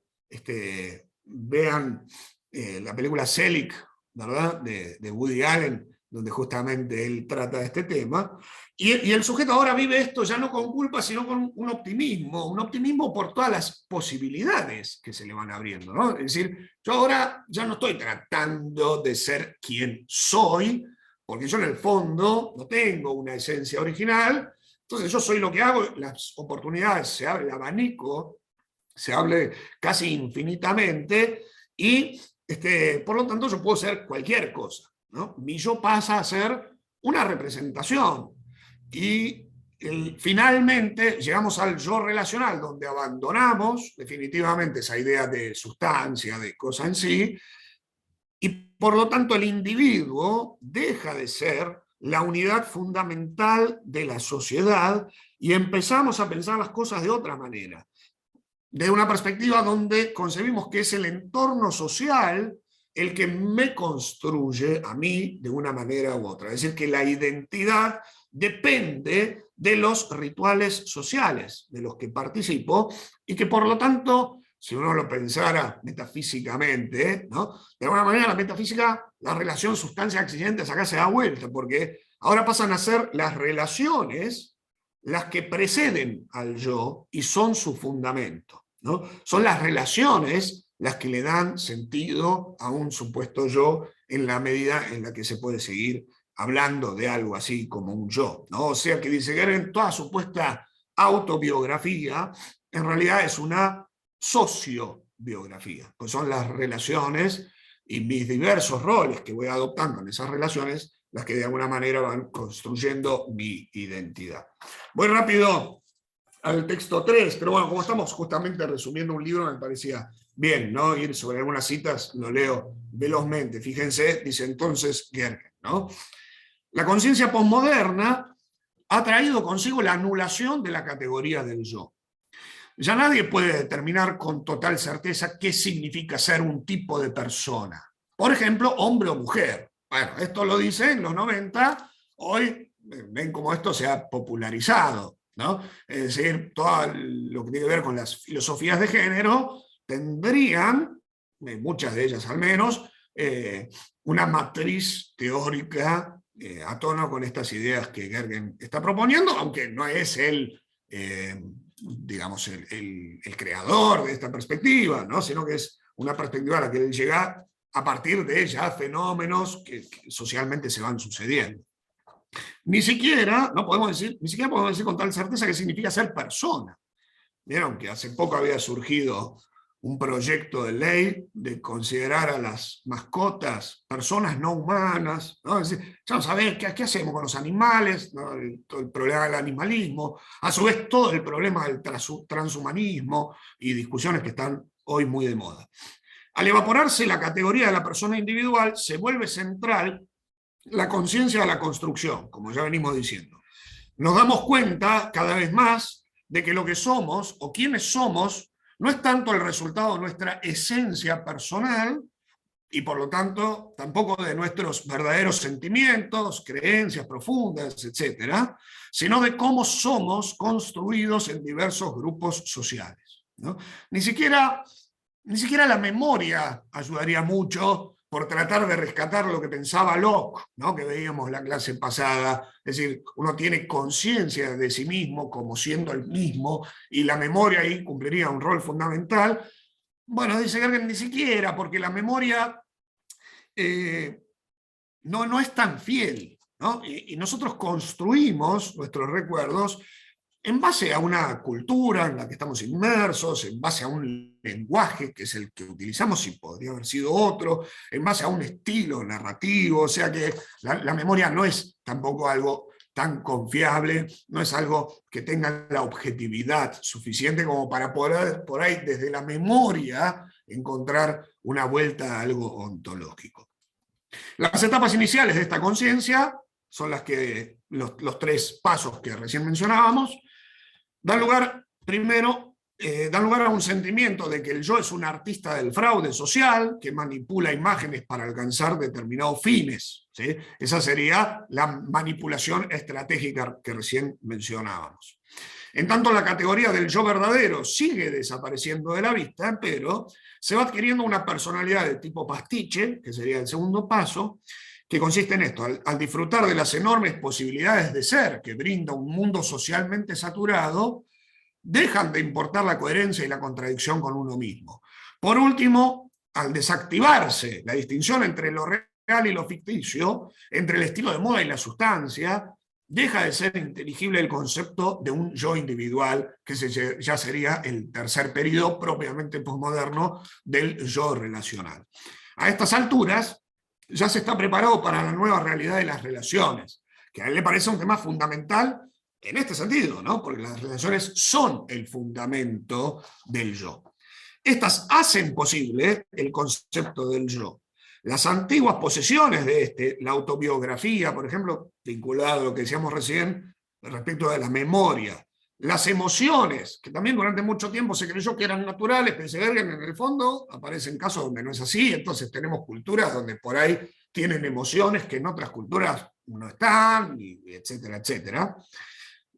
vean la película Selig, ¿verdad?, de Woody Allen, donde justamente él trata de este tema. Y el sujeto ahora vive esto ya no con culpa, sino con un optimismo por todas las posibilidades que se le van abriendo, ¿no? Es decir, yo ahora ya no estoy tratando de ser quien soy, porque yo en el fondo no tengo una esencia original. Entonces yo soy lo que hago, las oportunidades, se abre el abanico, se abre casi infinitamente, y por lo tanto yo puedo ser cualquier cosa, ¿no? Mi yo pasa a ser una representación. Y finalmente llegamos al yo relacional, donde abandonamos definitivamente esa idea de sustancia, de cosa en sí, y por lo tanto el individuo deja de ser la unidad fundamental de la sociedad y empezamos a pensar las cosas de otra manera, de una perspectiva donde concebimos que es el entorno social el que me construye a mí de una manera u otra. Es decir, que la identidad depende de los rituales sociales de los que participo y que por lo tanto, si uno lo pensara metafísicamente, ¿no?, de alguna manera la metafísica, la relación sustancia-accidentes acá se da vuelta, porque ahora pasan a ser las relaciones las que preceden al yo y son su fundamento, ¿no? Son las relaciones las que le dan sentido a un supuesto yo en la medida en la que se puede seguir hablando de algo así como un yo, ¿no? O sea que dice Gergen, toda supuesta autobiografía en realidad es una sociobiografía, pues son las relaciones y mis diversos roles que voy adoptando en esas relaciones las que de alguna manera van construyendo mi identidad. Voy rápido al texto 3, pero bueno, como estamos justamente resumiendo un libro, me parecía bien, ¿no? Ir sobre algunas citas, lo leo velozmente. Fíjense, dice entonces Gergen, ¿no? La conciencia posmoderna ha traído consigo la anulación de la categoría del yo. Ya nadie puede determinar con total certeza qué significa ser un tipo de persona. Por ejemplo, hombre o mujer. Bueno, esto lo dice en los 90, hoy ven cómo esto se ha popularizado, ¿no? Es decir, todo lo que tiene que ver con las filosofías de género tendrían, muchas de ellas al menos, una matriz teórica a tono con estas ideas que Gergen está proponiendo, aunque no es él, digamos, el creador de esta perspectiva, ¿no? Sino que es una perspectiva a la que él llega a partir de ya fenómenos que socialmente se van sucediendo. Ni siquiera podemos decir con tal certeza qué significa ser persona. Vieron que hace poco había surgido un proyecto de ley de considerar a las mascotas personas no humanas, ¿no? Es decir, ya no sabés qué hacemos con los animales, ¿no? Todo el problema del animalismo, a su vez todo el problema del transhumanismo y discusiones que están hoy muy de moda. Al evaporarse la categoría de la persona individual, se vuelve central la conciencia de la construcción, como ya venimos diciendo. Nos damos cuenta cada vez más de que lo que somos o quienes somos no es tanto el resultado de nuestra esencia personal y por lo tanto tampoco de nuestros verdaderos sentimientos, creencias profundas, etcétera, sino de cómo somos construidos en diversos grupos sociales, ¿no? Ni siquiera la memoria ayudaría mucho por tratar de rescatar lo que pensaba Locke, ¿no? Que veíamos la clase pasada, es decir, uno tiene conciencia de sí mismo como siendo el mismo, y la memoria ahí cumpliría un rol fundamental. Bueno, dice Gergen, ni siquiera, porque la memoria no es tan fiel, ¿no? Y nosotros construimos nuestros recuerdos en base a una cultura en la que estamos inmersos, en base a un lenguaje que es el que utilizamos y podría haber sido otro, en base a un estilo narrativo, o sea que la memoria no es tampoco algo tan confiable, no es algo que tenga la objetividad suficiente como para poder por ahí desde la memoria encontrar una vuelta a algo ontológico. Las etapas iniciales de esta conciencia son las que los tres pasos que recién mencionábamos. Dan lugar, primero, a un sentimiento de que el yo es un artista del fraude social, que manipula imágenes para alcanzar determinados fines, ¿sí? Esa sería la manipulación estratégica que recién mencionábamos. En tanto, la categoría del yo verdadero sigue desapareciendo de la vista, pero se va adquiriendo una personalidad de tipo pastiche, que sería el segundo paso, que consiste en esto: al disfrutar de las enormes posibilidades de ser que brinda un mundo socialmente saturado, dejan de importar la coherencia y la contradicción con uno mismo. Por último, al desactivarse la distinción entre lo real y lo ficticio, entre el estilo de moda y la sustancia, deja de ser inteligible el concepto de un yo individual, que ya sería el tercer periodo propiamente posmoderno del yo relacional. A estas alturas, ya se está preparado para la nueva realidad de las relaciones, que a él le parece un tema fundamental en este sentido, ¿no? Porque las relaciones son el fundamento del yo. Estas hacen posible el concepto del yo. Las antiguas posesiones de la autobiografía, por ejemplo, vinculado a lo que decíamos recién respecto de la memoria, las emociones, que también durante mucho tiempo se creyó que eran naturales, pero se vergan en el fondo, aparecen casos donde no es así, entonces tenemos culturas donde por ahí tienen emociones que en otras culturas no están, etcétera, etcétera.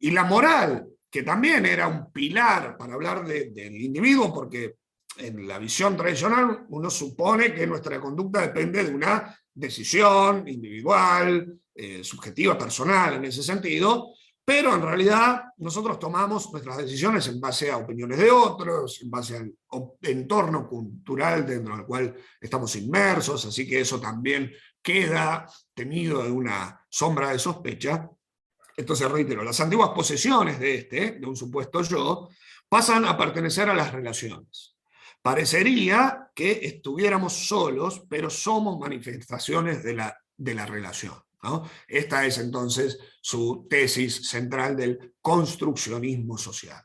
Y la moral, que también era un pilar para hablar del individuo, porque en la visión tradicional uno supone que nuestra conducta depende de una decisión individual, subjetiva, personal en ese sentido, pero en realidad nosotros tomamos nuestras decisiones en base a opiniones de otros, en base al entorno cultural dentro del cual estamos inmersos, así que eso también queda tenido en una sombra de sospecha. Entonces, reitero, las antiguas posesiones de un supuesto yo, pasan a pertenecer a las relaciones. Parecería que estuviéramos solos, pero somos manifestaciones de la relación, ¿no? Esta es entonces su tesis central del construccionismo social.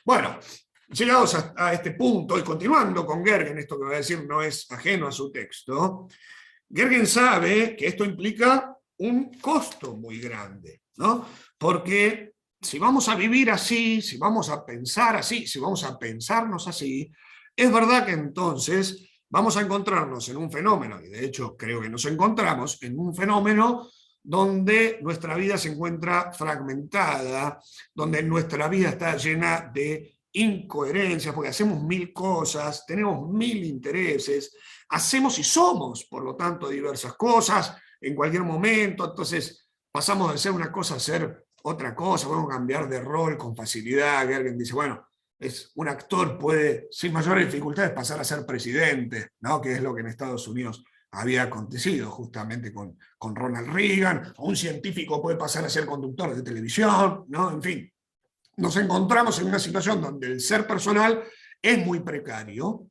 Bueno, llegados a este punto y continuando con Gergen, esto que voy a decir no es ajeno a su texto, Gergen sabe que esto implica un costo muy grande, ¿no? Porque si vamos a vivir así, si vamos a pensar así, si vamos a pensarnos así, es verdad que entonces vamos a encontrarnos en un fenómeno, y de hecho creo que nos encontramos en un fenómeno donde nuestra vida se encuentra fragmentada, donde nuestra vida está llena de incoherencias, porque hacemos mil cosas, tenemos mil intereses, hacemos y somos, por lo tanto, diversas cosas en cualquier momento, entonces pasamos de ser una cosa a ser otra cosa, podemos cambiar de rol con facilidad, que alguien dice, bueno, un actor puede sin mayores dificultades pasar a ser presidente, ¿no? Que es lo que en Estados Unidos había acontecido justamente con Ronald Reagan, o un científico puede pasar a ser conductor de televisión, ¿no? En fin, nos encontramos en una situación donde el ser personal es muy precario,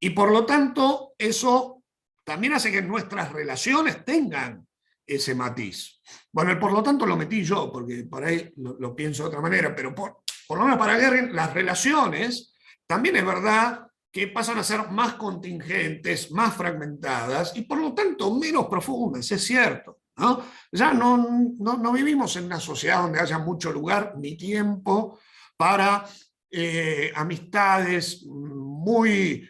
y por lo tanto eso también hace que nuestras relaciones tengan ese matiz. Bueno, el por lo tanto lo metí yo, porque por ahí lo pienso de otra manera, pero por lo menos para Gergen, las relaciones también es verdad que pasan a ser más contingentes, más fragmentadas, y por lo tanto menos profundas, es cierto, ¿no? Ya no vivimos en una sociedad donde haya mucho lugar ni tiempo para amistades muy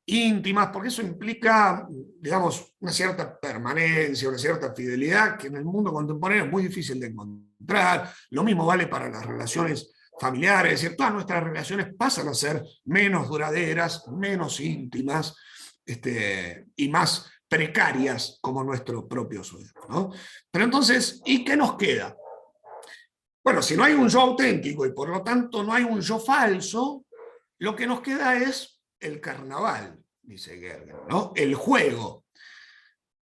íntimas, porque eso implica, digamos, una cierta permanencia, una cierta fidelidad que en el mundo contemporáneo es muy difícil de encontrar. Lo mismo vale para las relaciones familiares, es decir, todas nuestras relaciones pasan a ser menos duraderas, menos íntimas, y más precarias como nuestro propio sueño, ¿no? Pero entonces, ¿y qué nos queda? Bueno, si no hay un yo auténtico y por lo tanto no hay un yo falso, lo que nos queda es el carnaval, dice Gergen, ¿no? El juego.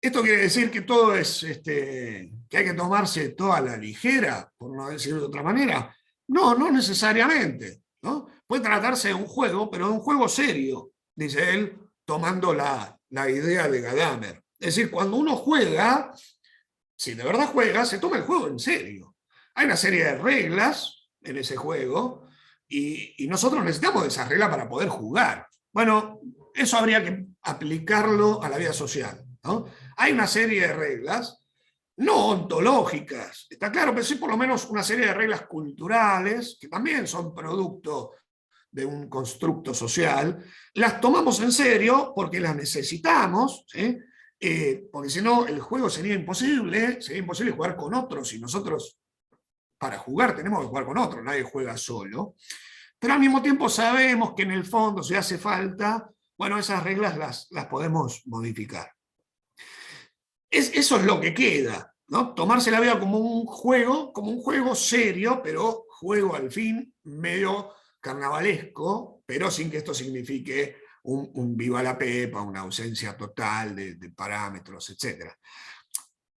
Esto quiere decir que todo es, que hay que tomarse toda la ligera, por no decirlo de otra manera. No, no necesariamente, ¿no? Puede tratarse de un juego, pero de un juego serio, dice él, tomando la idea de Gadamer. Es decir, cuando uno juega, si de verdad juega, se toma el juego en serio. Hay una serie de reglas en ese juego y nosotros necesitamos esas reglas para poder jugar. Bueno, eso habría que aplicarlo a la vida social, ¿no? Hay una serie de reglas, no ontológicas, está claro, pero sí por lo menos una serie de reglas culturales, que también son producto de un constructo social, las tomamos en serio porque las necesitamos, ¿sí? Porque si no el juego sería imposible jugar con otros, y nosotros para jugar tenemos que jugar con otros, nadie juega solo, pero al mismo tiempo sabemos que en el fondo, si hace falta, bueno, esas reglas las podemos modificar. Eso es lo que queda, ¿no? Tomarse la vida como un juego serio, pero juego al fin medio carnavalesco, pero sin que esto signifique un viva la pepa, una ausencia total de parámetros, etc.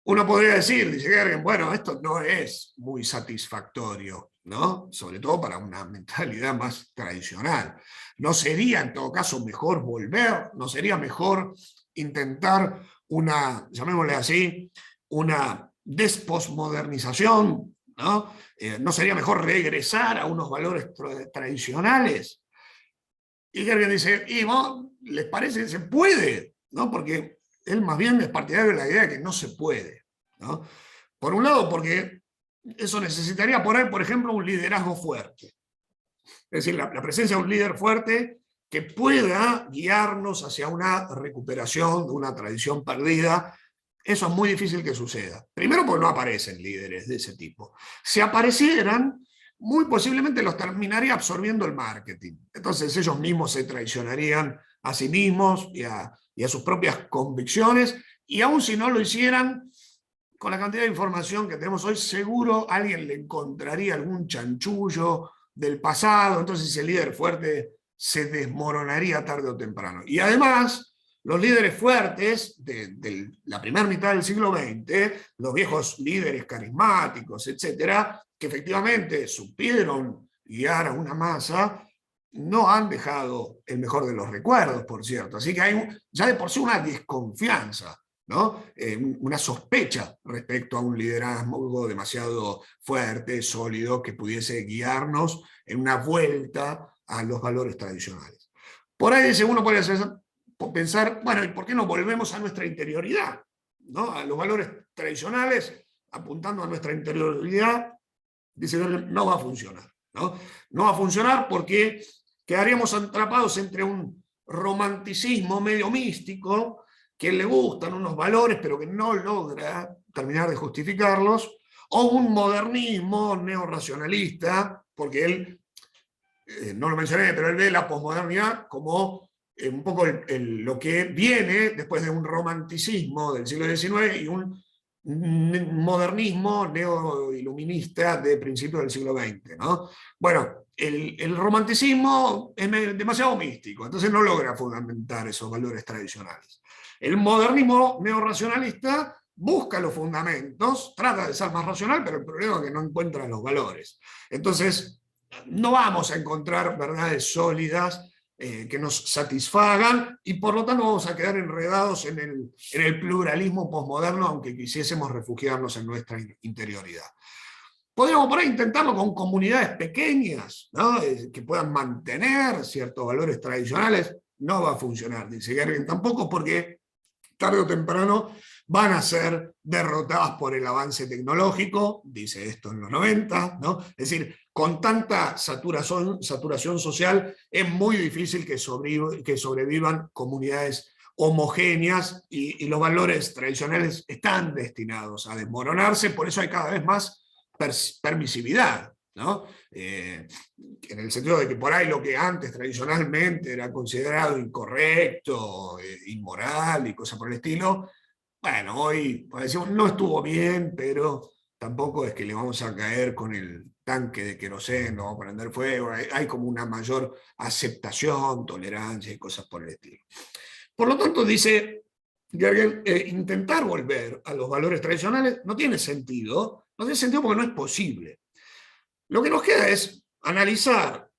Uno podría decir, dice Gergen, bueno, esto no es muy satisfactorio, ¿no? Sobre todo para una mentalidad más tradicional. ¿No sería en todo caso mejor volver? ¿No sería mejor intentar una, llamémosle así, una desposmodernización? ¿No? ¿No sería mejor regresar a unos valores tradicionales? Y Gergen dice, ¿y vos les parece que se puede? ¿No? Porque él más bien es partidario de la idea de que no se puede, ¿no? Por un lado, porque eso necesitaría poner, por ejemplo, un liderazgo fuerte. Es decir, la presencia de un líder fuerte que pueda guiarnos hacia una recuperación de una tradición perdida. Eso es muy difícil que suceda. Primero porque no aparecen líderes de ese tipo. Si aparecieran, muy posiblemente los terminaría absorbiendo el marketing. Entonces ellos mismos se traicionarían a sí mismos y a sus propias convicciones, y aun si no lo hicieran, con la cantidad de información que tenemos hoy, seguro alguien le encontraría algún chanchullo del pasado, entonces el líder fuerte se desmoronaría tarde o temprano. Y además, los líderes fuertes de la primera mitad del siglo XX, los viejos líderes carismáticos, etcétera, que efectivamente supieron guiar a una masa, no han dejado el mejor de los recuerdos, por cierto. Así que hay ya de por sí una desconfianza, ¿no? Una sospecha respecto a un liderazgo demasiado fuerte, sólido, que pudiese guiarnos en una vuelta a los valores tradicionales. Por ahí uno puede pensar, bueno, ¿y por qué no volvemos a nuestra interioridad? ¿No? A los valores tradicionales, apuntando a nuestra interioridad, dice que no va a funcionar. No va a funcionar porque quedaríamos atrapados entre un romanticismo medio místico, que le gustan unos valores, pero que no logra terminar de justificarlos, o un modernismo neorracionalista, porque él, no lo mencioné, pero él ve la posmodernidad como un poco lo que viene después de un romanticismo del siglo XIX y un modernismo neoiluminista de principios del siglo XX, ¿no? Bueno, el romanticismo es demasiado místico, entonces no logra fundamentar esos valores tradicionales. El modernismo neorracionalista busca los fundamentos, trata de ser más racional, pero el problema es que no encuentra los valores. Entonces, no vamos a encontrar verdades sólidas que nos satisfagan, y por lo tanto vamos a quedar enredados en el pluralismo posmoderno, aunque quisiésemos refugiarnos en nuestra interioridad. Podríamos por ahí intentarlo con comunidades pequeñas, ¿no? Que puedan mantener ciertos valores tradicionales. No va a funcionar, dice Gergen, tampoco, porque tarde o temprano van a ser derrotadas por el avance tecnológico, dice esto en los 90, ¿no? Es decir, con tanta saturación social es muy difícil que sobrevivan comunidades homogéneas, y los valores tradicionales están destinados a desmoronarse, por eso hay cada vez más permisividad, ¿no? En el sentido de que por ahí lo que antes tradicionalmente era considerado incorrecto, inmoral y cosas por el estilo, bueno, hoy decimos, no estuvo bien, pero tampoco es que le vamos a caer con el tanque de queroseno o prender fuego. Hay como una mayor aceptación, tolerancia y cosas por el estilo. Por lo tanto, dice Gergen, intentar volver a los valores tradicionales no tiene sentido porque no es posible. Lo que nos queda es analizar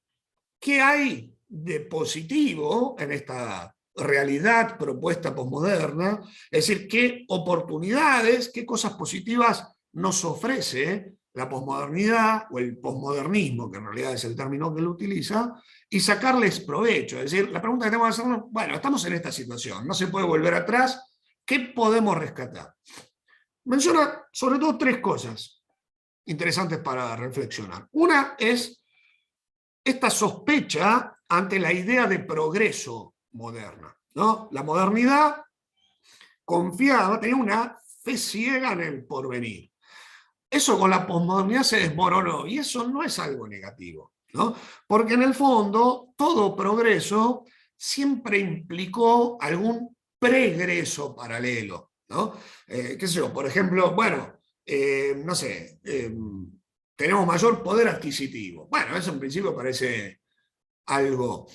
qué hay de positivo en esta realidad propuesta posmoderna, es decir, qué oportunidades, qué cosas positivas nos ofrece la posmodernidad o el posmodernismo, que en realidad es el término que él utiliza, y sacarles provecho. Es decir, la pregunta que tenemos que hacernos, bueno, estamos en esta situación, no se puede volver atrás, ¿qué podemos rescatar? Menciona sobre todo tres cosas interesantes para reflexionar. Una es esta sospecha ante la idea de progreso moderna, ¿no? La modernidad confiaba, tenía una fe ciega en el porvenir. Eso con la posmodernidad se desmoronó, y eso no es algo negativo, ¿no? Porque en el fondo todo progreso siempre implicó algún pregreso paralelo, ¿no? ¿Qué sé yo? Por ejemplo, bueno, no sé, tenemos mayor poder adquisitivo. Bueno, eso en principio parece algo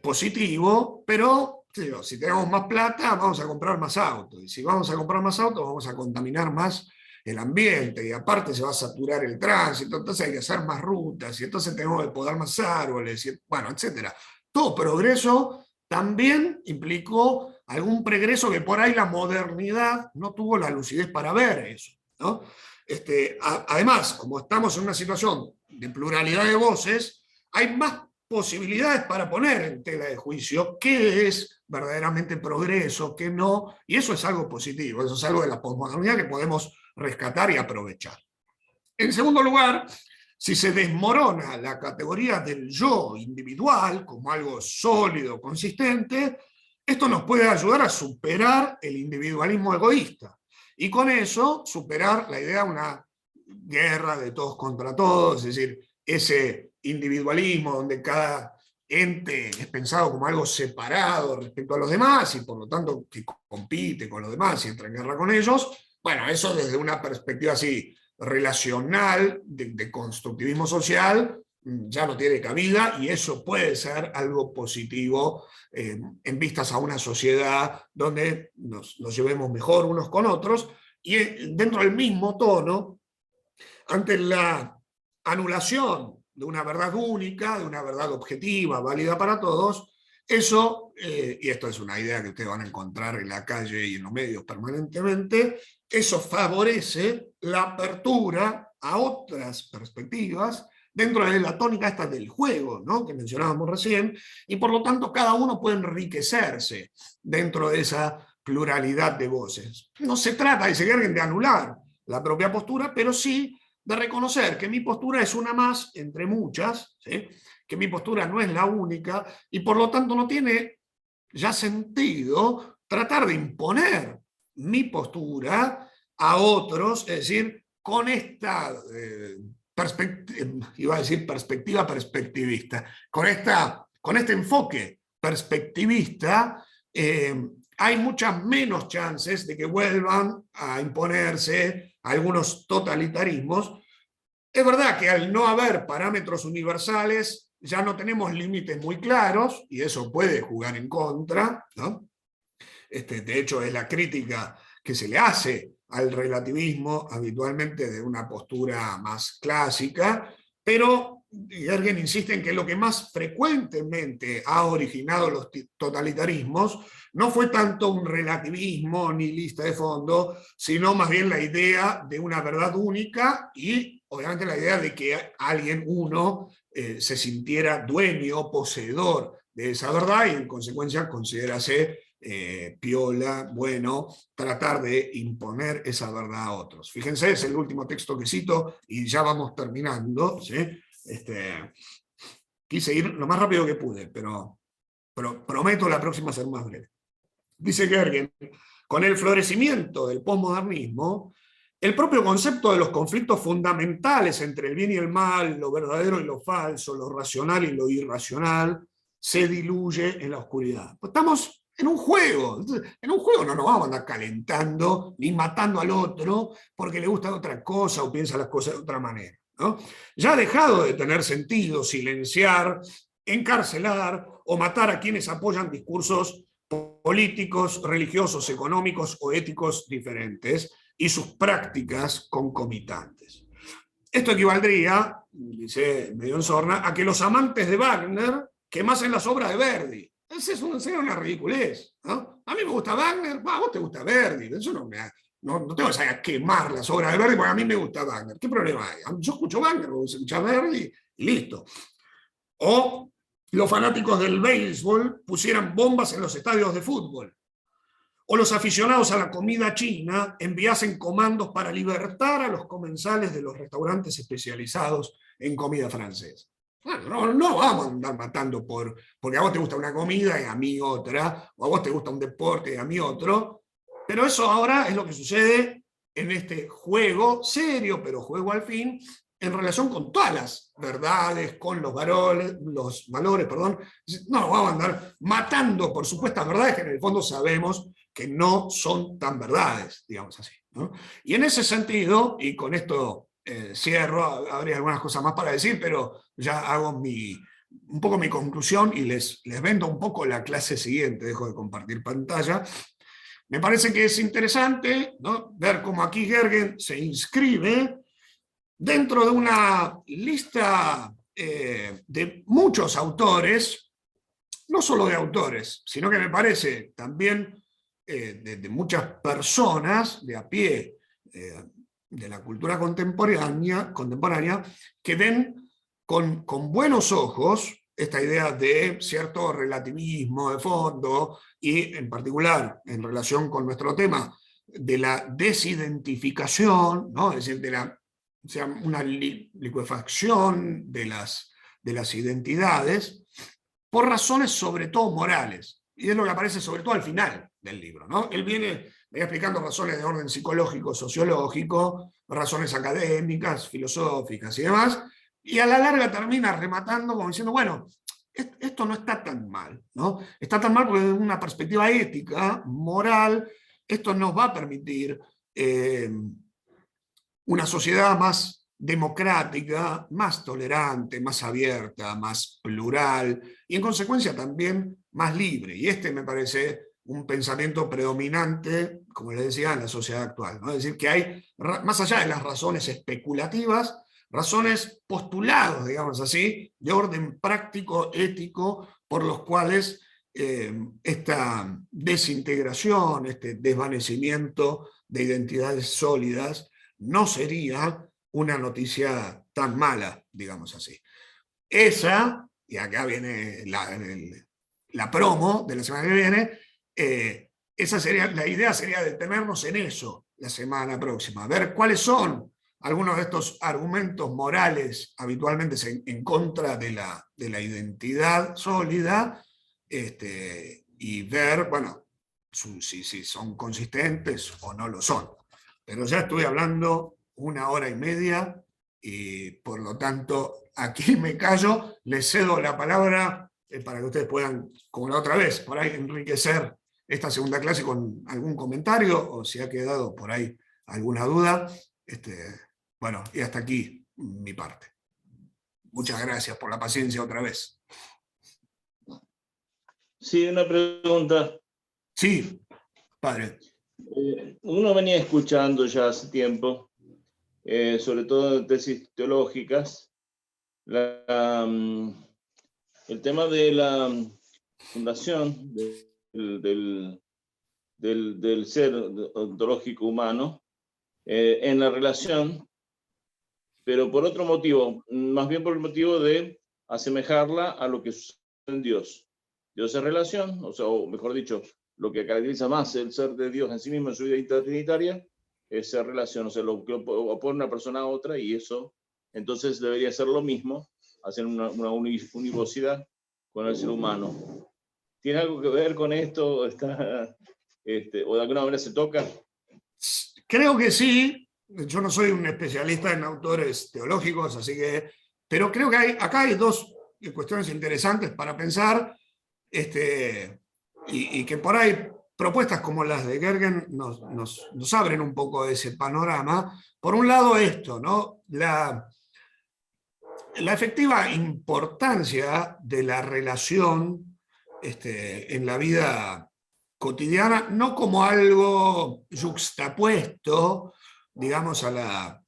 positivo, pero si tenemos más plata vamos a comprar más autos, y si vamos a comprar más autos vamos a contaminar más el ambiente, y aparte se va a saturar el tránsito, entonces hay que hacer más rutas, y entonces tenemos que podar más árboles, y, bueno, etcétera. Todo progreso también implicó algún progreso que por ahí la modernidad no tuvo la lucidez para ver eso, ¿no? Además, como estamos en una situación de pluralidad de voces, hay más posibilidades para poner en tela de juicio qué es verdaderamente progreso, qué no, y eso es algo positivo, eso es algo de la posmodernidad que podemos rescatar y aprovechar. En segundo lugar, si se desmorona la categoría del yo individual como algo sólido, consistente, esto nos puede ayudar a superar el individualismo egoísta, y con eso superar la idea de una guerra de todos contra todos, es decir, ese individualismo donde cada ente es pensado como algo separado respecto a los demás, y por lo tanto que compite con los demás y entra en guerra con ellos. Bueno, eso desde una perspectiva así relacional, de constructivismo social, ya no tiene cabida, y eso puede ser algo positivo en vistas a una sociedad donde nos llevemos mejor unos con otros, y dentro del mismo tono, ante la anulación de una verdad única, de una verdad objetiva, válida para todos, eso, y esto es una idea que ustedes van a encontrar en la calle y en los medios permanentemente, eso favorece la apertura a otras perspectivas dentro de la tónica esta del juego, ¿no?, que mencionábamos recién, y por lo tanto cada uno puede enriquecerse dentro de esa pluralidad de voces. No se trata, dice Gergen, de anular la propia postura, pero sí de reconocer que mi postura es una más entre muchas, ¿sí?, que mi postura no es la única, y por lo tanto no tiene ya sentido tratar de imponer mi postura a otros, es decir, con esta iba a decir perspectiva perspectivista, con este enfoque perspectivista, hay muchas menos chances de que vuelvan a imponerse algunos totalitarismos. Es verdad que al no haber parámetros universales ya no tenemos límites muy claros, y eso puede jugar en contra, ¿no? De hecho, es la crítica que se le hace al relativismo habitualmente de una postura más clásica, pero Gergen insiste en que lo que más frecuentemente ha originado los totalitarismos no fue tanto un relativismo ni lista de fondo, sino más bien la idea de una verdad única y obviamente la idea de que alguien, uno, se sintiera dueño, poseedor de esa verdad y en consecuencia considerase piola, bueno, tratar de imponer esa verdad a otros. Fíjense, es el último texto que cito y ya vamos terminando, ¿sí? Quise ir lo más rápido que pude, pero prometo la próxima ser más breve. Dice Gergen, con el florecimiento del posmodernismo, el propio concepto de los conflictos fundamentales entre el bien y el mal, lo verdadero y lo falso, lo racional y lo irracional, se diluye en la oscuridad. Pues estamos en un juego. En un juego no nos vamos a andar calentando ni matando al otro porque le gusta otra cosa o piensa las cosas de otra manera, ¿no? Ya ha dejado de tener sentido silenciar, encarcelar o matar a quienes apoyan discursos políticos, religiosos, económicos o éticos diferentes y sus prácticas concomitantes. Esto equivaldría, dice Medion Sorna, a que los amantes de Wagner quemasen las obras de Verdi. Esa es una ridiculez, ¿no? A mí me gusta Wagner, a vos te gusta Verdi, eso no te vas a quemar las obras de Verdi porque a mí me gusta Wagner. ¿Qué problema hay? Yo escucho Wagner, vos escuchás Verdi y listo. O los fanáticos del béisbol pusieran bombas en los estadios de fútbol. O los aficionados a la comida china enviasen comandos para libertar a los comensales de los restaurantes especializados en comida francesa. Bueno, no vamos a andar matando porque a vos te gusta una comida y a mí otra, o a vos te gusta un deporte y a mí otro, pero eso ahora es lo que sucede en este juego serio, pero juego al fin, en relación con todas las verdades, con los valores, no vamos a andar matando por supuestas verdades que en el fondo sabemos que no son tan verdades, digamos así, ¿no? Y en ese sentido, y con esto cierro, habría algunas cosas más para decir, pero ya hago un poco mi conclusión y les vendo un poco la clase siguiente, dejo de compartir pantalla. Me parece que es interesante, ¿no?, ver cómo aquí Gergen se inscribe dentro de una lista de muchos autores, no solo de autores, sino que me parece también de muchas personas de a pie de la cultura contemporánea que ven con buenos ojos esta idea de cierto relativismo de fondo y en particular en relación con nuestro tema de la desidentificación, ¿no?, es decir, una licuefacción de las identidades por razones sobre todo morales. Y es lo que aparece sobre todo al final del libro, ¿no? Él viene explicando razones de orden psicológico, sociológico, razones académicas, filosóficas y demás, y a la larga termina rematando como diciendo, bueno, esto no está tan mal, ¿no? Está tan mal porque desde una perspectiva ética, moral, esto nos va a permitir una sociedad más democrática, más tolerante, más abierta, más plural y en consecuencia también más libre. Y este me parece un pensamiento predominante, como les decía, en la sociedad actual, ¿no? Es decir, que hay, más allá de las razones especulativas, razones postulados, digamos así, de orden práctico, ético, por los cuales esta desintegración, este desvanecimiento de identidades sólidas, no sería una noticia tan mala, digamos así. Esa, y acá viene la promo de la semana que viene, esa sería, la idea sería detenernos en eso la semana próxima, ver cuáles son algunos de estos argumentos morales habitualmente en contra de la identidad sólida, y ver, bueno, si son consistentes o no lo son. Pero ya estuve hablando 1 hora y media y por lo tanto aquí me callo, les cedo la palabra para que ustedes puedan, como la otra vez, por ahí enriquecer esta segunda clase con algún comentario o si ha quedado por ahí alguna duda. Bueno, y hasta aquí mi parte. Muchas gracias por la paciencia otra vez. Sí, una pregunta. Sí, padre. Uno venía escuchando ya hace tiempo, sobre todo en tesis teológicas, el tema de la fundación del ser ontológico humano en la relación, pero por otro motivo, más bien por el motivo de asemejarla a lo que sucede en Dios. Dios es relación, o mejor dicho, lo que caracteriza más el ser de Dios en sí mismo en su vida intertrinitaria es ser relación, o sea, lo que opone una persona a otra, y eso entonces debería ser lo mismo, hacer una univocidad con el ser humano. ¿Tiene algo que ver con esto? ¿O de alguna manera se toca? Creo que sí. Yo no soy un especialista en autores teológicos, así que, pero creo que acá hay dos cuestiones interesantes para pensar, y que por ahí propuestas como las de Gergen nos abren un poco de ese panorama. Por un lado esto, ¿no? La efectiva importancia de la relación en la vida cotidiana, no como algo yuxtapuesto, digamos, a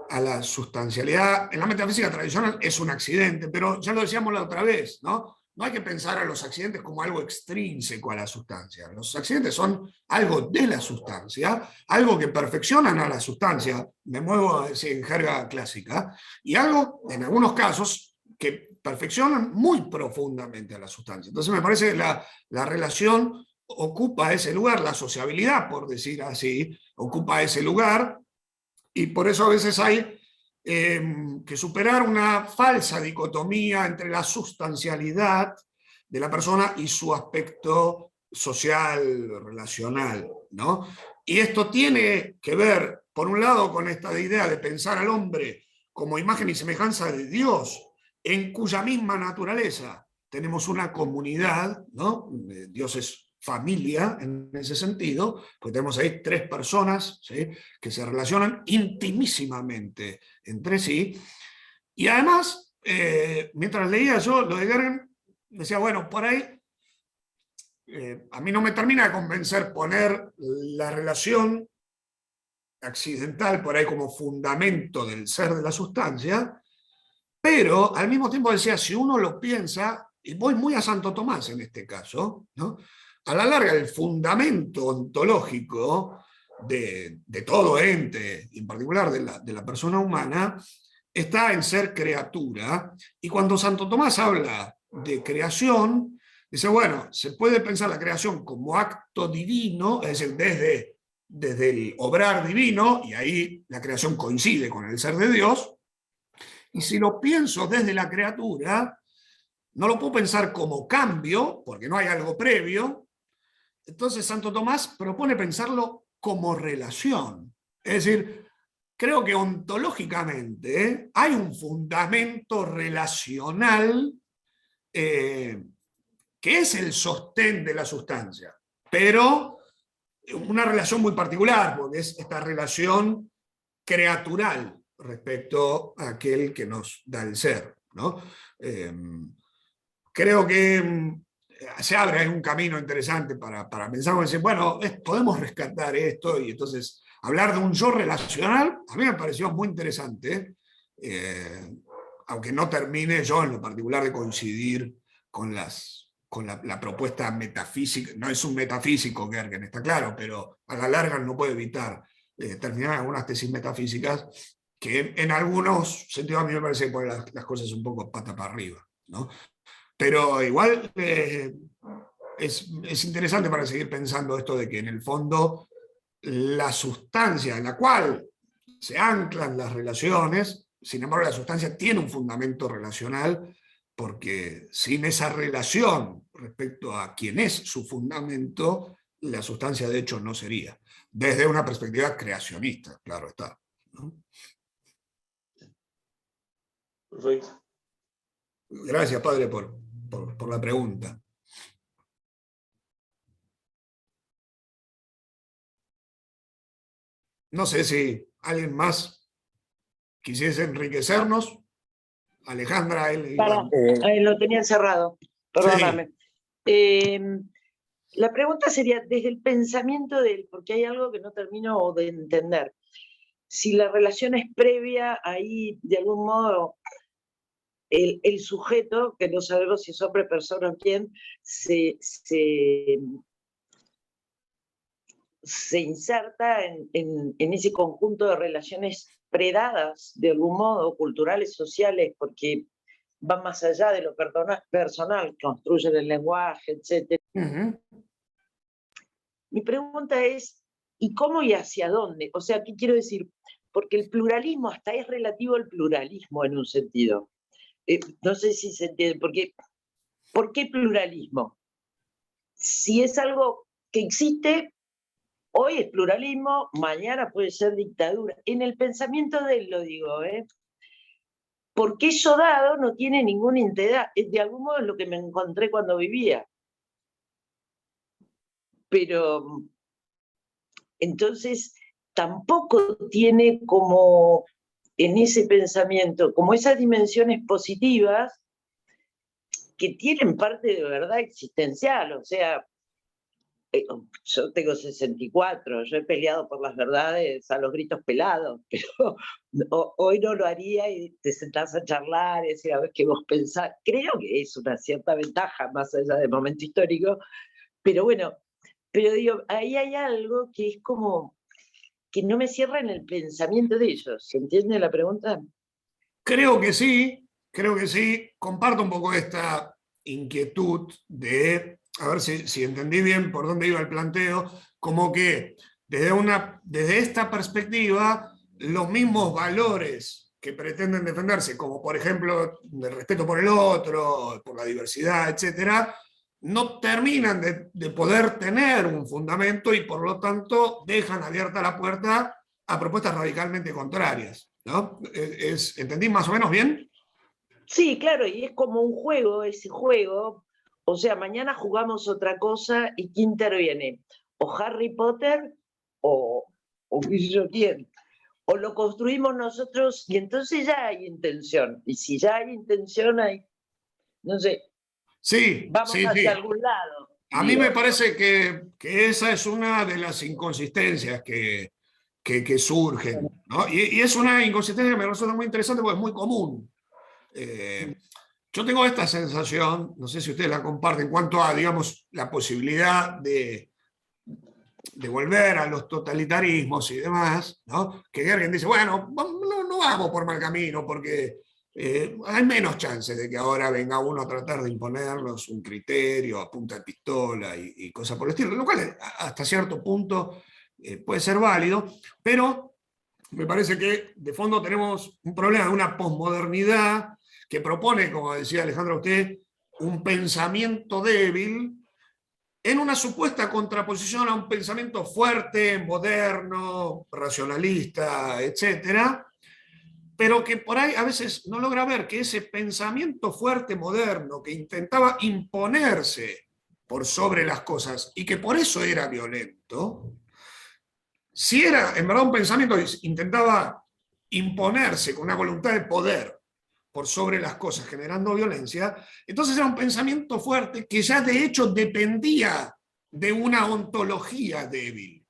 la sustancialidad. En la metafísica tradicional es un accidente, pero ya lo decíamos la otra vez, ¿no? No hay que pensar a los accidentes como algo extrínseco a la sustancia. Los accidentes son algo de la sustancia, algo que perfeccionan a la sustancia, me muevo en jerga clásica, y algo, en algunos casos, que perfeccionan muy profundamente a la sustancia. Entonces me parece que la relación ocupa ese lugar, la sociabilidad, por decir así, ocupa ese lugar, y por eso a veces hay que superar una falsa dicotomía entre la sustancialidad de la persona y su aspecto social, relacional, ¿no? Y esto tiene que ver, por un lado, con esta idea de pensar al hombre como imagen y semejanza de Dios, en cuya misma naturaleza tenemos una comunidad, ¿no? Dios es familia en ese sentido, pues tenemos ahí 3 personas, ¿sí?, que se relacionan intimísimamente entre sí. Y además, mientras leía yo lo de Gergen, decía, bueno, por ahí a mí no me termina de convencer poner la relación accidental por ahí como fundamento del ser de la sustancia, pero al mismo tiempo decía, si uno lo piensa, y voy muy a Santo Tomás en este caso, ¿no?, a la larga el fundamento ontológico de todo ente, en particular de la persona humana, está en ser criatura. Y cuando Santo Tomás habla de creación, dice, bueno, se puede pensar la creación como acto divino, es decir, desde el obrar divino, y ahí la creación coincide con el ser de Dios, y si lo pienso desde la criatura, no lo puedo pensar como cambio, porque no hay algo previo. Entonces Santo Tomás propone pensarlo como relación. Es decir, creo que ontológicamente hay un fundamento relacional que es el sostén de la sustancia, pero una relación muy particular, porque es esta relación creatural respecto a aquel que nos da el ser, ¿no? Creo que se abre un camino interesante para pensar, decir, bueno, podemos rescatar esto, y entonces hablar de un yo relacional, a mí me pareció muy interesante, aunque no termine yo en lo particular de coincidir con la propuesta metafísica. No es un metafísico, Gergen, está claro, pero a la larga no puede evitar terminar algunas tesis metafísicas que en algunos sentidos a mí me parece que ponen las cosas un poco pata para arriba, ¿no? Pero igual es interesante para seguir pensando esto de que en el fondo la sustancia en la cual se anclan las relaciones, sin embargo la sustancia tiene un fundamento relacional, porque sin esa relación respecto a quién es su fundamento, la sustancia de hecho no sería, desde una perspectiva creacionista, claro está, ¿no? Perfecto. Gracias, padre, por la pregunta. No sé si alguien más quisiese enriquecernos. Alejandra, él iba... Lo tenía encerrado, perdóname. Sí. La pregunta sería, desde el pensamiento de él, porque hay algo que no termino de entender. Si la relación es previa, ahí de algún modo el sujeto, que no sabemos si es hombre, persona o quién, se inserta en ese conjunto de relaciones predadas, de algún modo, culturales, sociales, porque van más allá de lo personal, construyen el lenguaje, etc. Mi pregunta es, ¿y cómo y hacia dónde? O sea, ¿qué quiero decir? Porque el pluralismo hasta es relativo al pluralismo en un sentido. No sé si se entiende, porque ¿por qué pluralismo? Si es algo que existe, hoy es pluralismo, mañana puede ser dictadura. En el pensamiento de él lo digo, porque eso dado no tiene ninguna integridad. De algún modo es lo que me encontré cuando vivía. Pero entonces tampoco tiene como en ese pensamiento, como esas dimensiones positivas que tienen parte de verdad existencial. O sea, yo tengo 64, yo he peleado por las verdades a los gritos pelados, pero hoy no lo haría, y te sentás a charlar y decir, a ver qué vos pensás. Creo que es una cierta ventaja, más allá del momento histórico, pero bueno, pero digo, ahí hay algo que es como que no me cierra en el pensamiento de ellos. ¿Se entiende la pregunta? Creo que sí, comparto un poco esta inquietud de, a ver si entendí bien por dónde iba el planteo, como que desde esta perspectiva, los mismos valores que pretenden defenderse, como por ejemplo el respeto por el otro, por la diversidad, etcétera, no terminan de poder tener un fundamento, y por lo tanto dejan abierta la puerta a propuestas radicalmente contrarias, ¿no? ¿Entendí más o menos bien? Sí, claro, y es como un juego, ese juego. O sea, mañana jugamos otra cosa y ¿quién interviene? O Harry Potter o yo quién. O lo construimos nosotros, y entonces ya hay intención. Y si ya hay intención, no sé, Sí, vamos sí, hacia sí. algún lado. A mí me parece que esa es una de las inconsistencias que surgen, ¿no? Y es una inconsistencia que me resulta muy interesante porque es muy común. Yo tengo esta sensación, no sé si ustedes la comparten, en cuanto a, digamos, la posibilidad de volver a los totalitarismos y demás, ¿no? Que alguien dice, bueno, no vamos por mal camino, porque hay menos chances de que ahora venga uno a tratar de imponernos un criterio a punta de pistola y cosas por el estilo, lo cual hasta cierto punto puede ser válido, pero me parece que de fondo tenemos un problema de una posmodernidad que propone, como decía Alejandra usted, un pensamiento débil en una supuesta contraposición a un pensamiento fuerte, moderno, racionalista, etcétera, pero que por ahí a veces no logra ver que ese pensamiento fuerte, moderno, que intentaba imponerse por sobre las cosas y que por eso era violento, si era en verdad un pensamiento que intentaba imponerse con una voluntad de poder por sobre las cosas, generando violencia, entonces era un pensamiento fuerte que ya de hecho dependía de una ontología débil.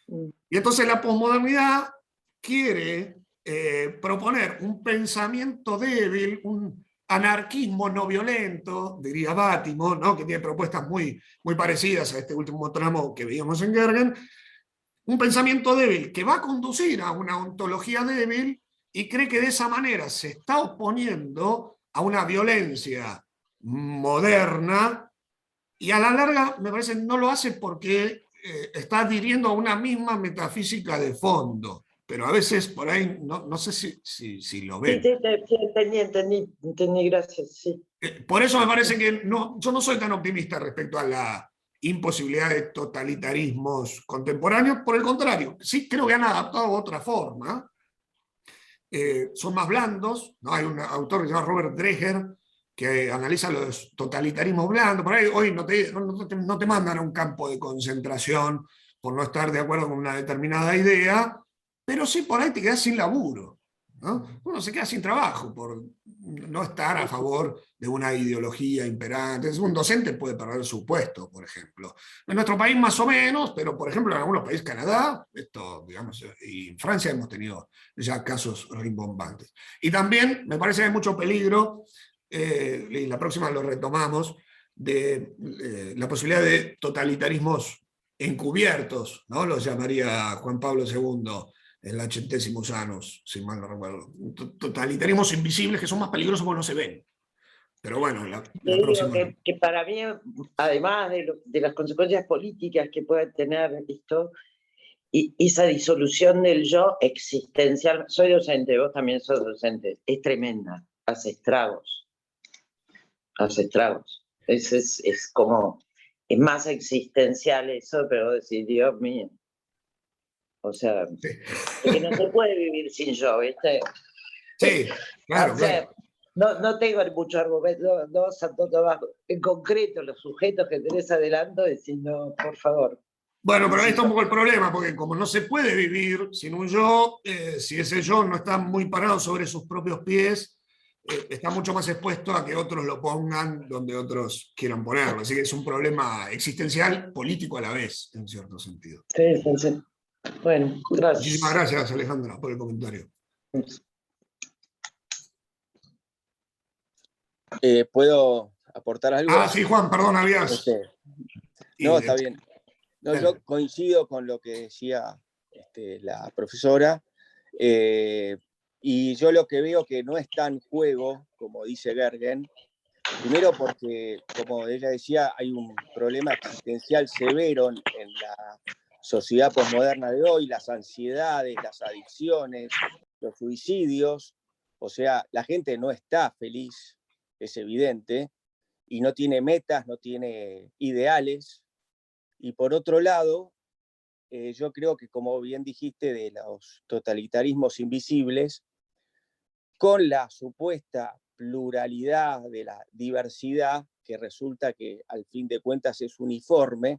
Y entonces la posmodernidad quiere proponer un pensamiento débil, un anarquismo no violento, diría Bátimo, ¿no? Que tiene propuestas muy, muy parecidas a este último tramo que veíamos en Gergen, un pensamiento débil que va a conducir a una ontología débil y cree que de esa manera se está oponiendo a una violencia moderna y a la larga me parece no lo hace porque está adhiriendo a una misma metafísica de fondo, pero a veces por ahí no sé si lo ven. Sí, entendí, gracias, sí. Por eso me parece que yo no soy tan optimista respecto a la imposibilidad de totalitarismos contemporáneos, por el contrario, sí creo que han adaptado otra forma, son más blandos, ¿no? Hay un autor que se llama Robert Dreher, que analiza los totalitarismos blandos, por ahí hoy no te mandan a un campo de concentración por no estar de acuerdo con una determinada idea, pero sí por ahí te quedas sin laburo, ¿no? Uno se queda sin trabajo por no estar a favor de una ideología imperante. Un docente puede perder su puesto, por ejemplo. En nuestro país más o menos, pero por ejemplo en algunos países, Canadá, digamos, y en Francia hemos tenido ya casos rimbombantes. Y también me parece que hay mucho peligro, y la próxima lo retomamos, de la posibilidad de totalitarismos encubiertos, ¿no? Los llamaría Juan Pablo II en la Centésimos Annus, si mal no recuerdo. Totalitarismos invisibles que son más peligrosos porque no se ven. Pero bueno, la próxima... que para mí, además de las consecuencias políticas que puede tener esto, y esa disolución del yo existencial, soy docente, vos también sos docente, es tremenda, hace estragos. Es como, es más existencial eso, pero decir, Dios mío. O sea, sí. que no se puede vivir sin yo, ¿viste? Sí, claro, o sea, claro. No tengo mucho argumento, no salto abajo. En concreto, los sujetos que tenés adelante, decís, no, por favor. Bueno, pero ahí está un poco el problema, porque como no se puede vivir sin un yo, si ese yo no está muy parado sobre sus propios pies, está mucho más expuesto a que otros lo pongan donde otros quieran ponerlo. Así que es un problema existencial, político a la vez, en cierto sentido. Sí. Bueno, gracias. Muchísimas gracias, Alejandra, por el comentario. ¿Puedo aportar algo? Sí, Juan, perdón, habías... No, está bien. No, yo coincido con lo que decía la profesora, y yo lo que veo que no está en juego, como dice Gergen, primero porque, como ella decía, hay un problema existencial severo en la sociedad posmoderna de hoy, las ansiedades, las adicciones, los suicidios, o sea, la gente no está feliz, es evidente, y no tiene metas, no tiene ideales. Y por otro lado, yo creo que, como bien dijiste, de los totalitarismos invisibles, con la supuesta pluralidad de la diversidad, que resulta que al fin de cuentas es uniforme,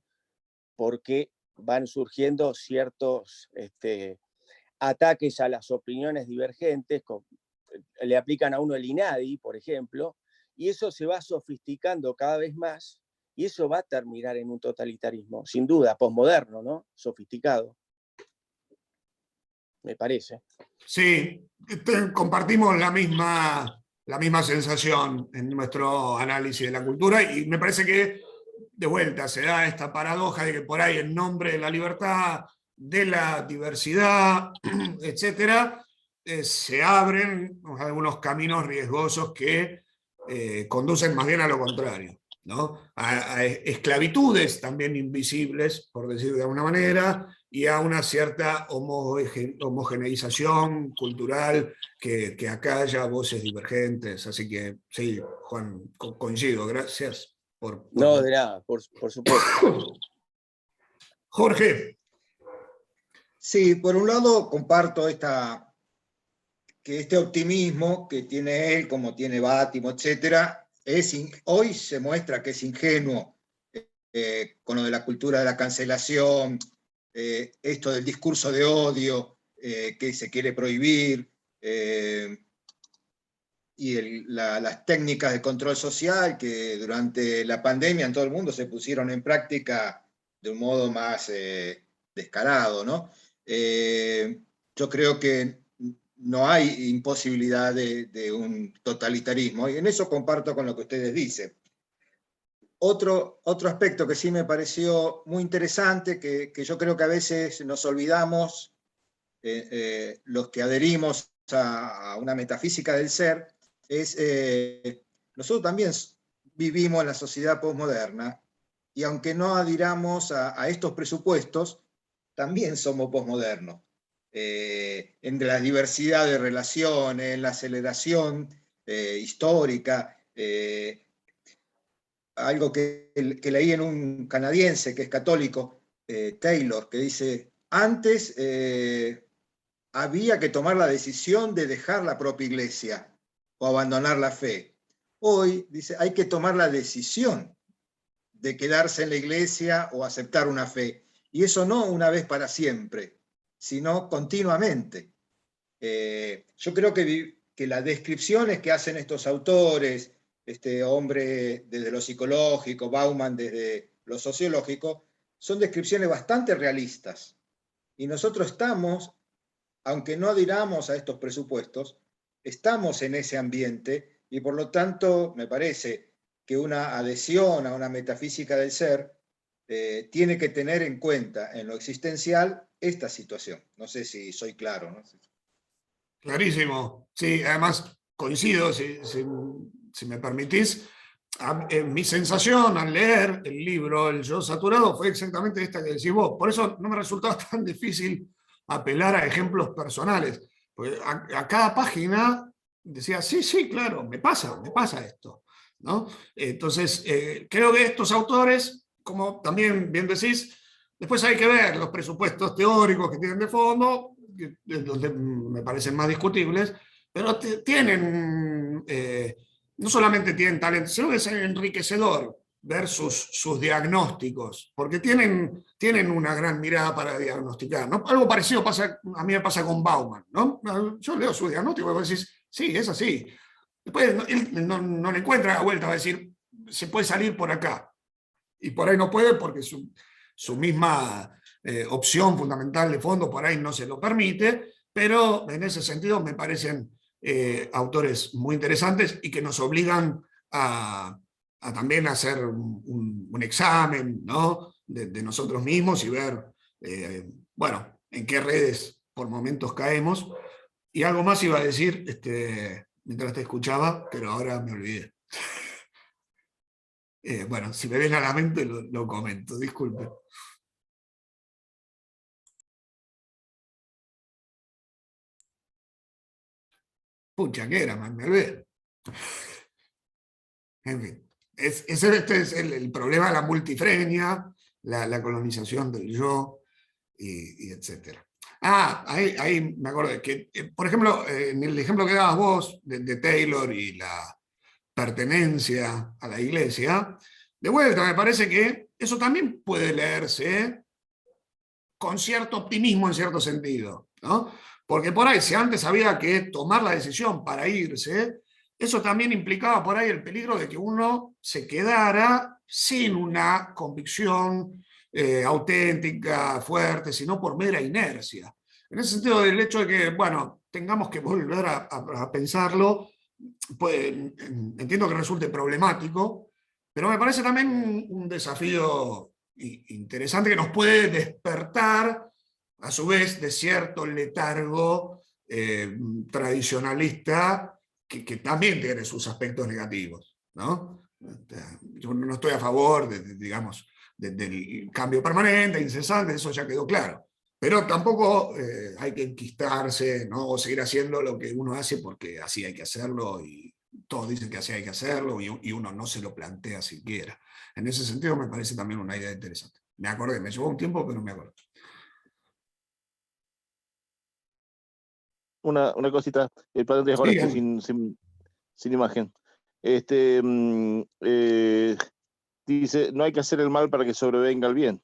porque van surgiendo ciertos ataques a las opiniones divergentes, le aplican a uno el INADI, por ejemplo, y eso se va sofisticando cada vez más, y eso va a terminar en un totalitarismo, sin duda, posmoderno, ¿no? Sofisticado. Me parece. Sí, compartimos la misma sensación en nuestro análisis de la cultura y me parece que de vuelta se da esta paradoja de que por ahí en nombre de la libertad, de la diversidad, etcétera, se abren algunos caminos riesgosos que conducen más bien a lo contrario, ¿no? A esclavitudes también invisibles, por decir de alguna manera, y a una cierta homogeneización cultural que acalla voces divergentes. Así que sí, Juan, coincido, gracias. No, de nada, por supuesto. Jorge. Sí, por un lado comparto que este optimismo que tiene él, como tiene Bátimo, etcétera, hoy se muestra que es ingenuo. con lo de la cultura de la cancelación, esto del discurso de odio que se quiere prohibir, y las técnicas de control social que durante la pandemia en todo el mundo se pusieron en práctica de un modo más descarado, ¿no? Yo creo que no hay imposibilidad de un totalitarismo, y en eso comparto con lo que ustedes dicen. Otro aspecto que sí me pareció muy interesante, que yo creo que a veces nos olvidamos, los que adherimos a una metafísica del ser, es nosotros también vivimos en la sociedad posmoderna, y aunque no adhiramos a estos presupuestos, también somos posmodernos. En la diversidad de relaciones, en la aceleración histórica, algo que leí en un canadiense que es católico, Taylor, que dice, antes había que tomar la decisión de dejar la propia iglesia o abandonar la fe. Hoy, dice, hay que tomar la decisión de quedarse en la iglesia o aceptar una fe. Y eso no una vez para siempre, sino continuamente. Yo creo que las descripciones que hacen estos autores, este hombre desde lo psicológico, Bauman desde lo sociológico, son descripciones bastante realistas. Y nosotros estamos, aunque no adhiramos a estos presupuestos, estamos en ese ambiente, y por lo tanto me parece que una adhesión a una metafísica del ser tiene que tener en cuenta en lo existencial esta situación. No sé si soy claro, ¿no? Clarísimo. Sí, además coincido, si me permitís. Mi sensación al leer el libro El Yo Saturado fue exactamente esta que decís vos. Por eso no me resultaba tan difícil apelar a ejemplos personales. Porque a cada página decía, sí, sí, claro, me pasa esto, ¿no? Entonces, creo que estos autores, como también bien decís, después hay que ver los presupuestos teóricos que tienen de fondo, donde me parecen más discutibles, pero tienen, no solamente tienen talento, sino que es enriquecedor ver sus diagnósticos, porque tienen una gran mirada para diagnosticar, ¿no? Algo parecido a mí me pasa con Bauman, ¿no? Yo leo su diagnóstico y vos decís, sí, es así. Después él no le encuentra la vuelta, va a decir, se puede salir por acá. Y por ahí no puede porque su misma opción fundamental de fondo por ahí no se lo permite, pero en ese sentido me parecen autores muy interesantes y que nos obligan a también hacer un examen, ¿no? de nosotros mismos y ver, bueno, en qué redes por momentos caemos. Y algo más iba a decir mientras te escuchaba, pero ahora me olvidé. Bueno, si me viene a la mente lo comento, disculpe. Pucha, ¿qué era? Me olvidé. En fin, este es el problema de la multifrenia, la colonización del yo, y etcétera. Ahí me acuerdo que, por ejemplo, en el ejemplo que dabas vos de Taylor y la pertenencia a la iglesia, de vuelta me parece que eso también puede leerse con cierto optimismo en cierto sentido, ¿no? Porque por ahí, si antes había que tomar la decisión para irse, eso también implicaba por ahí el peligro de que uno se quedara sin una convicción auténtica, fuerte, sino por mera inercia. En ese sentido, el hecho de que, bueno, tengamos que volver a pensarlo, pues, entiendo que resulte problemático, pero me parece también un desafío interesante que nos puede despertar, a su vez, de cierto letargo tradicionalista que también tiene sus aspectos negativos, ¿no? Yo no estoy a favor, digamos, del cambio permanente, incesante, eso ya quedó claro. Pero tampoco hay que enquistarse, ¿no? O seguir haciendo lo que uno hace porque así hay que hacerlo y todos dicen que así hay que hacerlo y uno no se lo plantea siquiera. En ese sentido me parece también una idea interesante. Me acordé, me llevó un tiempo, pero me acuerdo. Una cosita, el padre ahora Sí, sin imagen. dice, no hay que hacer el mal para que sobrevenga el bien.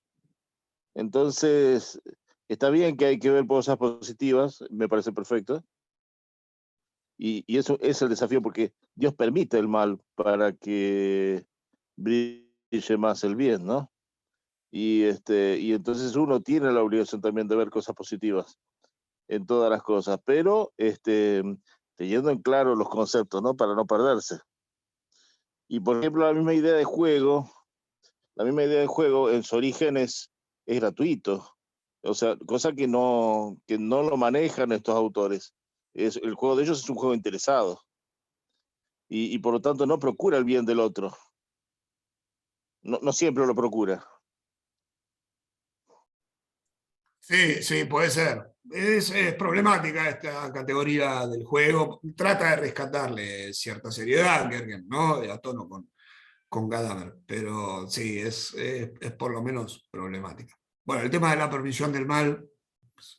Entonces, está bien que hay que ver cosas positivas, me parece perfecto. Y eso es el desafío, porque Dios permite el mal para que brille más el bien, ¿no? Y entonces uno tiene la obligación también de ver cosas positivas en todas las cosas, pero teniendo en claro los conceptos, ¿no? Para no perderse. Y por ejemplo, la misma idea de juego en su origen es gratuito. O sea, cosa que no lo manejan estos autores. El juego de ellos es un juego interesado. Y por lo tanto no procura el bien del otro. No siempre lo procura. Sí, sí, puede ser. Es problemática esta categoría del juego. Trata de rescatarle cierta seriedad, Gergen, ¿no? A tono con Gadamer. Pero sí, es por lo menos problemática. Bueno, el tema de la permisión del mal,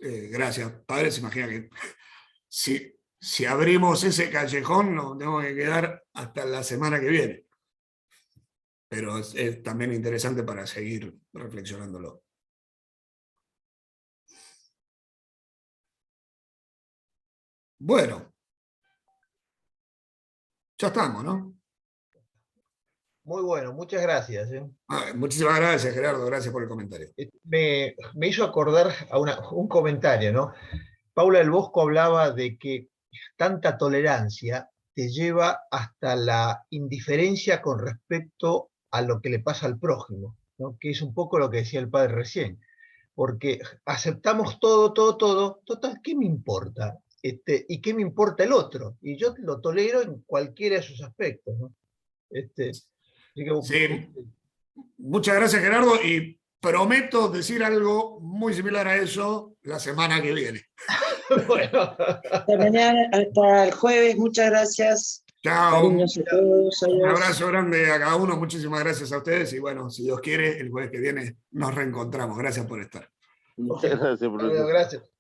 gracias, padre. Se imagina que si abrimos ese callejón, nos tenemos que quedar hasta la semana que viene. Pero es también interesante para seguir reflexionándolo. Bueno, ya estamos, ¿no? Muy bueno, muchas gracias. Muchísimas gracias, Gerardo, gracias por el comentario. Me hizo acordar a un comentario, ¿no? Paula del Bosco hablaba de que tanta tolerancia te lleva hasta la indiferencia con respecto a lo que le pasa al prójimo, ¿no? Que es un poco lo que decía el padre recién, porque aceptamos todo, total, ¿qué me importa? ¿Y qué me importa el otro? Y yo lo tolero en cualquiera de sus aspectos, ¿no? Sí, muchas gracias, Gerardo, y prometo decir algo muy similar a eso la semana que viene. Bueno. Hasta mañana, hasta el jueves, muchas gracias. Chao. Cariños a todos. Un Adiós. abrazo grande a cada uno, muchísimas gracias a ustedes y bueno, si Dios quiere, el jueves que viene nos reencontramos. Gracias por estar. Muchas gracias por Gracias.